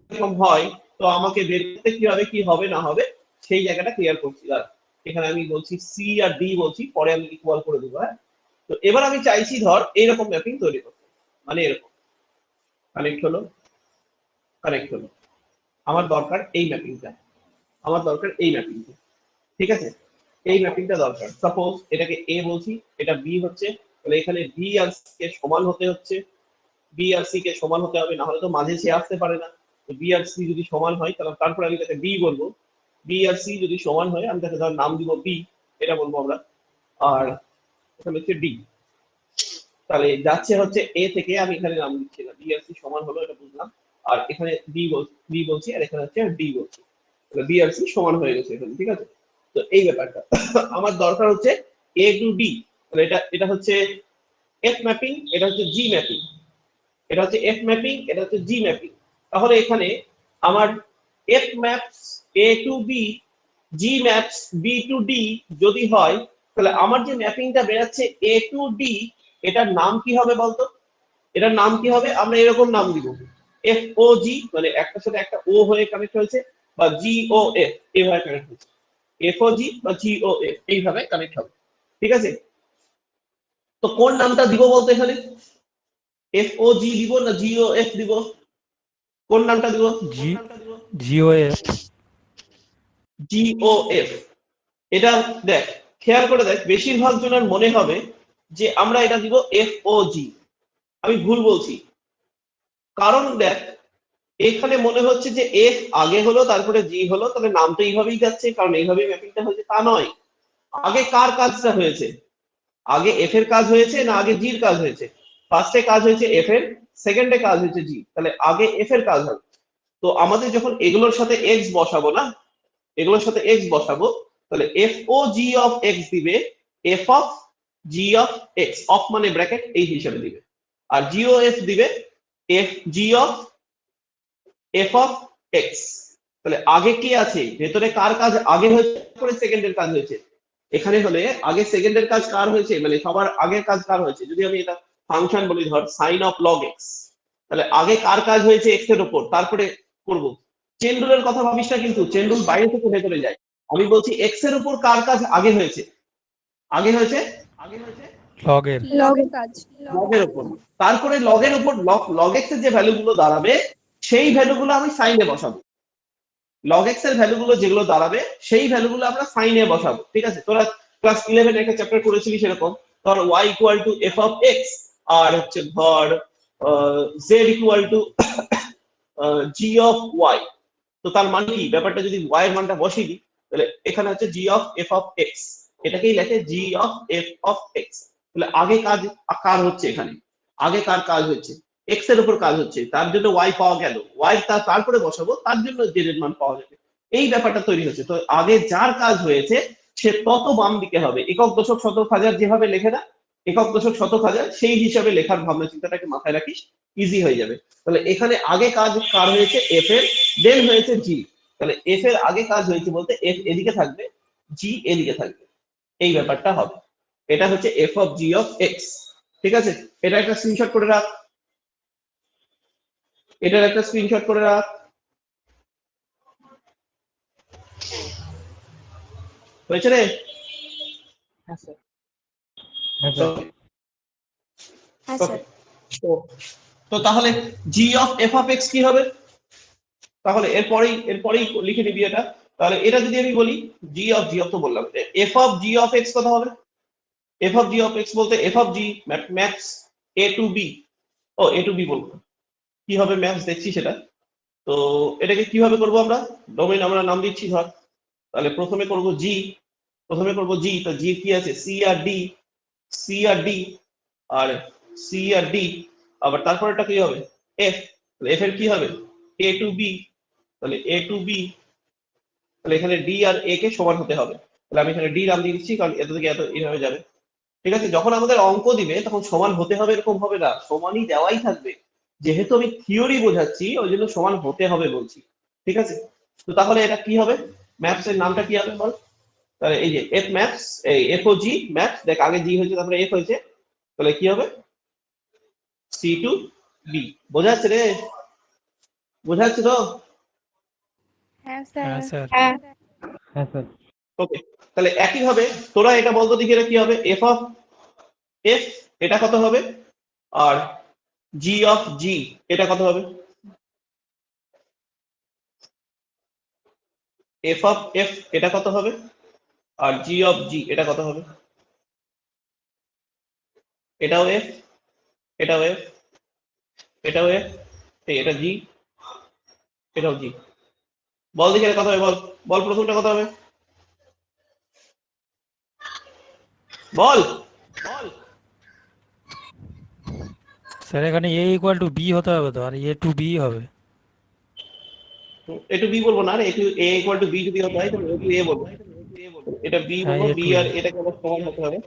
এরকম হয়। তো আমাকে বের করতে কি হবে, কি হবে না হবে, সেই জায়গাটা ক্লিয়ার করছি। আর এখানে আমি বলছি C আর D বলছি, পরে আমি ইকুয়াল করে দেবো। হ্যাঁ, তো এবার আমি চাইছি ধর এইরকম ম্যাপিং তৈরি করতে, মানে এরকম কানেক্ট হলো, কানেক্ট হলো। আমার দরকার এই ম্যাপিংটা, আমার দরকার এই ম্যাপিংটা। ঠিক আছে, এই ম্যাপিংটা দরকার। সাপোজ এটাকে A বলছি, এটা B হচ্ছে, তাহলে এখানে B আর C কে সমান হতে হচ্ছে, B আর C কে সমান হতে হবে, না হলে তো মাঝে সে আসতে পারে না। তো B আর C যদি সমান হয়, তাহলে তারপরে আমি তাকে B বলবো। B আর C যদি সমান হয়, আমি তাকে ধর নাম দিব B, এটা বলবো আমরা। আর এখানে হচ্ছে D, তাহলে যাচ্ছে হচ্ছে A থেকে, আমি এখানে নাম দিচ্ছি না, B আর C সমান হলো, এটা বুঝলাম। আর এখানে B বলছি, আর এখানে হচ্ছে D বলছি, তাহলে B আর C সমান হয়ে গেছে এখানে। ঠিক আছে, তো এই ব্যাপারটা আমার দরকার হচ্ছে A টু D, তাহলে এটা হচ্ছে F ম্যাপিং, এটা হচ্ছে G ম্যাপিং, এটা হচ্ছে F ম্যাপিং, এটা হচ্ছে G ম্যাপিং। তাহলে এখানে আমার F maps A to B, G maps B to D যদি হয়, তাহলে আমার যে ম্যাপিংটা বেরাচ্ছে A টু D, এটার নাম কি হবে বলতো? এটার নাম কি হবে? আমরা এরকম নাম দিব, FOG, মানে একটার সাথে একটা O হয়ে কানেক্ট হয়েছে, বা GOF এইভাবে কানেক্ট হয়েছে। FOG বা GOF এইভাবে কানেক্ট হবে। ঠিক আছে, তো কোন নামটা দিব বলতো এখানে? FOG দিব না GOF দিব? কোন নামটা দিব? GOF। GOF। এটা দেখ, খেয়াল করে দেখ, বেশিরভাগ জনের মনে হবে যে আমরা এটা দিব FOG। আমি ভুল বলছি, কারণ দেখ এখানে মনে হচ্ছে যে F আগে হলো তারপরে G হলো, তাহলে নাম তো এইভাবেই যাচ্ছে, কারণ এইভাবেই ম্যাপিংটা হয়েছে। তা নয়, আগে কার কাজটা হয়েছে? আগে F এর কাজ হয়েছে না আগে G এর কাজ হয়েছে? ফার্স্টে কাজ হয়েছে F এর, সেকেন্ডে কাজ হয়েছে G, তাহলে আগে F এর কাজ হবে। তো আমাদের যখন এগুলোর সাথে x বসাবো না, এগুলোর সাথে x বসাবো, তাহলে FOG অফ x দিবে F of G of x, of মানে ব্র্যাকেট, এই হিসাবে দিবে। আর GOF দিবে FG of F of x, তাহলে আগে কি আছে, ভেতরে কার কাজ আগে হয়েছে, পরে সেকেন্ডের কাজ হয়েছে। এখানে হলে আগে সেকেন্ডের কাজ কার হয়েছে, মানে সবার আগের কাজ কার হয়েছে। যদি আমি এটা ফাংশন বলি, ধর সাইন অফ লগ এক্স, তাহলে আগে কার কাজ হয়েছে এক্স এর উপর, তারপরে করব। চেন রুলের কথা ভাবিস না, কিন্তু চেন রুল বাইরে থেকে ভেতরে যায়। আমি বলছি এক্স এর উপর কার কাজ আগে হয়েছে, আগে হয়েছে লগের লগের কাজ। লগের উপর। তারপরে লগের উপর লগ এক্স এর যে ভ্যালুগুলো দাঁড়াবে সেই ভ্যালুগুলো আমি সাইনে বসাবো। লগ এক্স এর ভ্যালুগুলো যেগুলো দাঁড়াবে সেই ভ্যালুগুলো আমরা সাইনে বসাবো। ঠিক আছে, তোরা ক্লাস 11 একটা চ্যাপ্টার করেছিলি সেরকম। ধর y equal to F of x, আর হচ্ছে ধর z equal to g of y. তো তার মানে কি, ব্যাপারটা যদি y এর মানটা বসিয়ে দিই, তাহলে এখানে হচ্ছে জি অফ এফ অফ এক্স, এটাকেই লেখে জি অফ এফ অফ এক্স। তাহলে আগে কাজ কার হচ্ছে, এখানে আগে কার কাজ হচ্ছে, এক্স এর উপর কাজ হচ্ছে, তার জন্য ওয়াই পাওয়া গেল, ওয়াই তারপরে বসাবো, তার জন্য জেড এর মান পাওয়া যাবে। এই ব্যাপারটা তৈরি হচ্ছে। তো আগে যার কাজ হয়েছে সে তত বাম দিকে হবে, একক দশক শতক হাজার যেভাবে লেখে না, একক দশক শতক হাজার, সেই হিসাবে লেখার ভাবনা চিন্তাটাকে মাথায় রাখিস, ইজি হয়ে যাবে। তাহলে এখানে আগে কাজ কার হয়েছে, এফ এর, দেন হয়েছে জি। তাহলে এফ এর আগে কাজ হয়েছে বলতে এফ এদিকে থাকবে, জি এদিকে থাকবে, এই ব্যাপারটা হবে। এটা হচ্ছে F of g of x. ঠিক আছে, এটা একটা স্ক্রিনশট করে রাখ, এটার একটা স্ক্রিনশট করে রাখ। হয়েছে রে? হ্যাঁ স্যার। Okay. হ্যাঁ স্যার। তো তাহলে জি অফ এফ অফ এক্স কি হবে, তাহলে এরপরেই লিখে নিবি এটা। তাহলে এটা যদি আমি বলি জি অফ তো বললাম, f of g of x কত হবে? F of g of x বলতে f of g maps A to B, ও এ টু বি বলবো, কি হবে ম্যাপস দেখছি সেটা। তো এটাকে কিভাবে করবো আমরা, ডোমেইন আমরা নাম দিচ্ছি ধর। তাহলে প্রথমে করব জি, তো জি কি আছে, সি আর ডি, সি আর ডি, আর সি আর ডি, আবার তারপরেটা কি হবে, এফ। তাহলে এফ এর কি হবে, এ টু বি, তাহলে এ টু বি, তাহলে এখানে ডি আর এ কে সমান হতে হবে। তাহলে আমি এখানে ডি নাম দিয়ে দিচ্ছি, কারণ এত থেকে এত এইভাবে যাবে। ঠিক আছে, যখন আমাদের অঙ্ক দিবে তখন সমান হতে হবে এরকম হবে না, সমানই দেওয়াই থাকবে। যেহেতু আমি থিওরি বোঝাচ্ছি ওই জন্য সমান হতে হবে বলছি। ঠিক আছে, তো তাহলে এটা কি হবে, ম্যাপস এর নামটা কি হবে বল। তাহলে এই যে এফ ম্যাপস, এই এফ ও জি ম্যাপস, দেখ আগে জি হয়েছে তারপরে এফ হয়েছে, তাহলে কি হবে সি টু বি। বোঝা যাচ্ছে রে, বোঝা যাচ্ছে তো? হ্যাঁ হ্যাঁ স্যার। স্যার হ্যাঁ। হ্যাঁ স্যার। ওকে, তাহলে একই ভাবে তোরা এটা বলতো দেখি এটা কি হবে, এফ অফ এফ এটা কত হবে, আর জি অফ জি এটা কত হবে, এফ অফ এফ এটা কত হবে, আর জি অফ জি এটা কত হবে। এটাও এফ, এটাও এফ, এটাও এফ, এটা জি, এটাও জি। বল দেখি এটা কত হবে, বল বল প্রথমটা কত হবে, বল বল। স্যার এখানে এ ইকুয়াল টু বি হতে হবে তো, আর এ টু বি হবে। এ টু বি বলবো না, A to A equal to B যদি হতে হয় তাহলে এ টু এ বলবো, এটা বি হ্যাঁ বলবো, এ বি টু আর এ। এটাকে আবার সমান হতে হবে।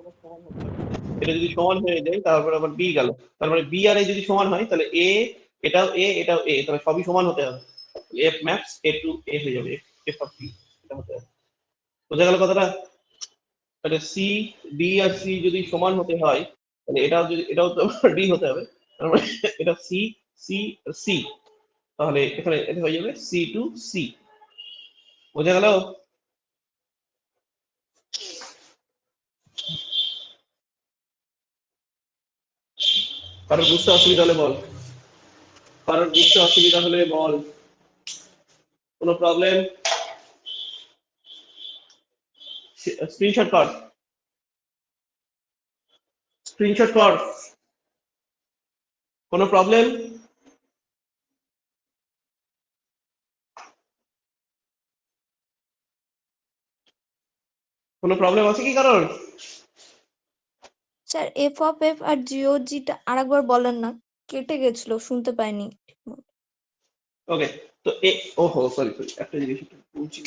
এটা যদি সমান হয়ে যায় তারপর আবার বি গেল, তারপরে বি আর এ যদি সমান হয় তাহলে এ এটাও এ এটাও এ, তাহলে সবই সমান হতে হবে। এফ ম্যাপস এ টু এ হয়ে যাবে, এফ অফ বি এটা হতে হবে। বোঝা গেল কথাটা? তাহলে সি ডি আর সি যদি সমান হতে হয় তাহলে এটাও তো ডি হতে হবে, তার মানে এটা সি সি সি, তাহলে এখানে এটা হয়ে যাবে সি টু সি। বোঝা গেল? কারোর বুঝতে অসুবিধা হলে বল, কারোর বুঝতে অসুবিধা হলে বল, কোনো প্রবলেম? স্ক্রিনশট কর, স্ক্রিনশট কর, কোনো প্রবলেম? কোনো প্রবলেম আছে কি কারোর? Sir F of F R Jio জিটা আরেকবার বলেন না, কেটে গেছিল, শুনতে পাইনি। ওকে, তো ওহো সরি একটা জিনিস বলছি,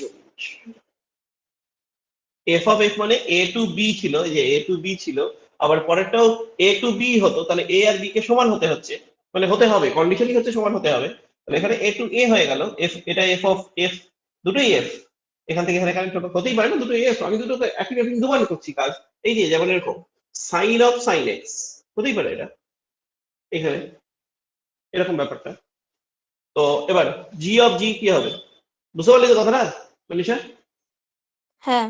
এফ অফ এফ মানে এ টু বি ছিল, এই যে এ টু বি ছিল, আবার পরেরটাও এ টু বি হতো, তাহলে এ আর বি কে সমান হতে হচ্ছে, মানে হতে হবে, কন্ডিশনই হচ্ছে সমান হতে হবে। তাহলে এখানে এ টু এ হয়ে গেল, এফ এটা এফ অফ এফ দুটোই এফ, এখান থেকে এখানে কানেক্ট হতেই পারে না, দুটোই এফ। আমি দুটো একই ম্যাপিং দুবার করছি কাজ। এই যে যেমন এরকম সাইন অফ সাইন এক্স হতেই পারে এটা এখানে, এরকম ব্যাপারটা। তো এবার জি অফ জি কি হবে, বুঝতে পারলি তো কথাটা মনীষা? হ্যাঁ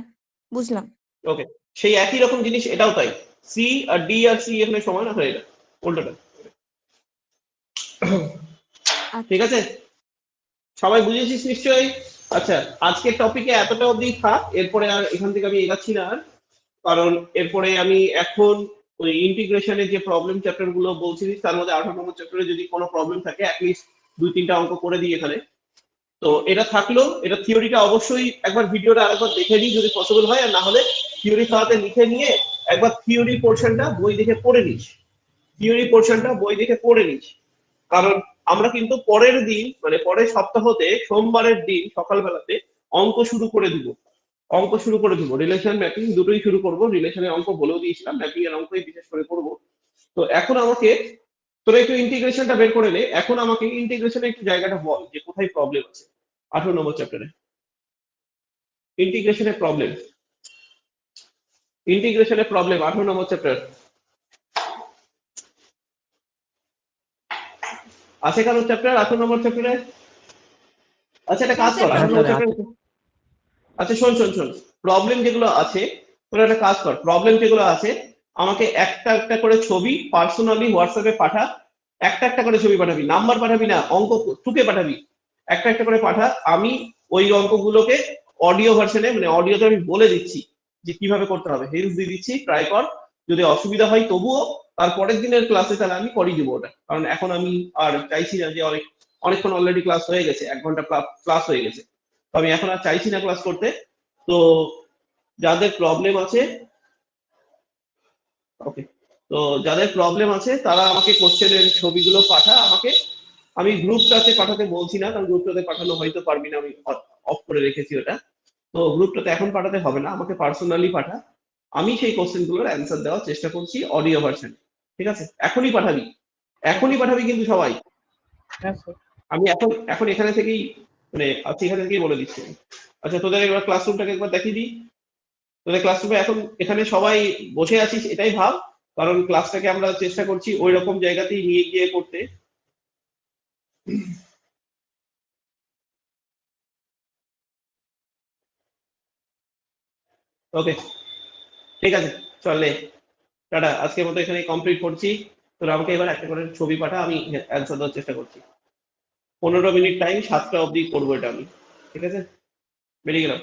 বুঝলাম। ওকে, সেই একই রকম জিনিস এটাও তাই, সি আর ডি আর সি এখানে সমান হয়ে এটা উল্টোটা। ঠিক আছে, সবাই বুঝেছিস নিশ্চয়ই? আচ্ছা, আজকের টপিকে এতটা অবধি থাক, এরপরে আর এখান থেকে আমি এগাচ্ছি না আর, কারণ এরপরে আমি এখন ওই ইন্টিগ্রেশনের যে প্রবলেম চ্যাপ্টার গুলো বলছিস তার মধ্যে 18 নম্বর চ্যাপ্টারে যদি কোনো প্রবলেম থাকে অ্যাটলিস্ট 2-3টা অঙ্ক করে দিই এখানে। তো এটা থাকলো, এটা থিওরিটা অবশ্যই একবার ভিডিওটা আরেকবার দেখে নিই যদি পসিবল হয়, আর না হলে থিওরি খাতাতে লিখে নিয়ে একবার থিওরি পোর্শনটা বই দেখে পড়ে নিস, থিওরি পোর্শনটা বই দেখে পড়ে নিস। কারণ আমরা কিন্তু পরের দিন মানে পরের সপ্তাহতে সোমবারের দিন সকালবেলাতে অঙ্ক শুরু করে দিব, অঙ্ক শুরু করে দিব, রিলেশন ম্যাপিং দুটোই শুরু করব। রিলেশনের অঙ্ক বলেও দিয়েছিলাম, ম্যাপিং এর অঙ্কই বিশেষ করে করব। তো এখন আমাকে তোরা একটু ইন্টিগ্রেশনটা বের করে নে, এখন আমাকে ইন্টিগ্রেশনের একটু জায়গাটা বল যে কোথায় প্রবলেম আছে 18 নম্বর চ্যাপ্টারে। ইন্টিগ্রেশনের প্রবলেম, ইন্টিগ্রেশনের প্রবলেম 18 নম্বর চ্যাপ্টার আছে কারো চ্যাপ্টার 18 নম্বর চ্যাপ্টারে? আচ্ছা একটা কাজ কর, 18 নম্বর চ্যাপ্টার। আচ্ছা শোন শোন শোন, প্রবলেম যেগুলো আছে তোরা একটা কাজ কর, প্রবলেম যেগুলো আছে আমাকে একটা একটা করে ছবি পার্সোনালি হোয়াটসঅ্যাপে পাঠা, একটা একটা করে ছবি পাঠাবি, নাম্বার পাঠাবি না, অঙ্ক টুকে পাঠাবি, একটা একটা করে পাঠা। আমি ওই অঙ্কগুলোকে অডিও ভার্সনে মানে অডিওতে আমি বলে দিচ্ছি যে কিভাবে করতে হবে, হিন্টস দিয়ে দিচ্ছি, ট্রাই কর। যদি অসুবিধা হয় তবুও তারপরের দিনের ক্লাসে তাহলে আমি করিয়ে দেবো ওটা, কারণ এখন আমি আর চাইছি না যে অনেকক্ষণ অলরেডি ক্লাস হয়ে গেছে, 1 ঘন্টা ক্লাস হয়ে গেছে, তো আমি এখন আর চাইছি না ক্লাস করতে। তো যাদের প্রবলেম আছে, ওকে, তো যাদের প্রবলেম আছে তারা আমাকে কোশ্চেনের ছবিগুলো পাঠা আমাকে। আমি গ্রুপটাতে পাঠাতে বলছি না, কারণ গ্রুপটাতে পাঠানো হয়তো পারবি না, আমি অফ করে রেখেছি ওটা। তো গ্রুপটাতে এখন পাঠাতে হবে না, আমাকে পার্সোনালি পাঠা, আমি সেই কোশ্চেনগুলোর অ্যান্সার দেওয়ার চেষ্টা করছি অডিও ভার্সন। ঠিক আছে, এখনই পাঠাবি, এখনই পাঠাবি কিন্তু সবাই। আমি এখন এখন এখানে থেকেই মানে আজকে এখানে থেকেই বলে দিচ্ছি। আচ্ছা তোদের একবার ক্লাসরুমটাকে একবার দেখিয়ে দিই। তোদের ক্লাসরুমে এখন এখানে সবাই বসে আছিস এটাই ভাব, কারণ ক্লাসটাকে আমরা চেষ্টা করছি ওই রকম জায়গাতেই নিয়ে গিয়ে করতে। ওকে ঠিক আছে, চলে টাটা, আজকের মতো এখানে কমপ্লিট করছি। তোরা আমাকে এবার একটা করে ছবি পাঠা, আমি অ্যান্সার দেওয়ার চেষ্টা করছি। 15 মিনিট টাইম, 7টা অবধি করবো এটা আমি। ঠিক আছে, বেরিয়ে গেলাম।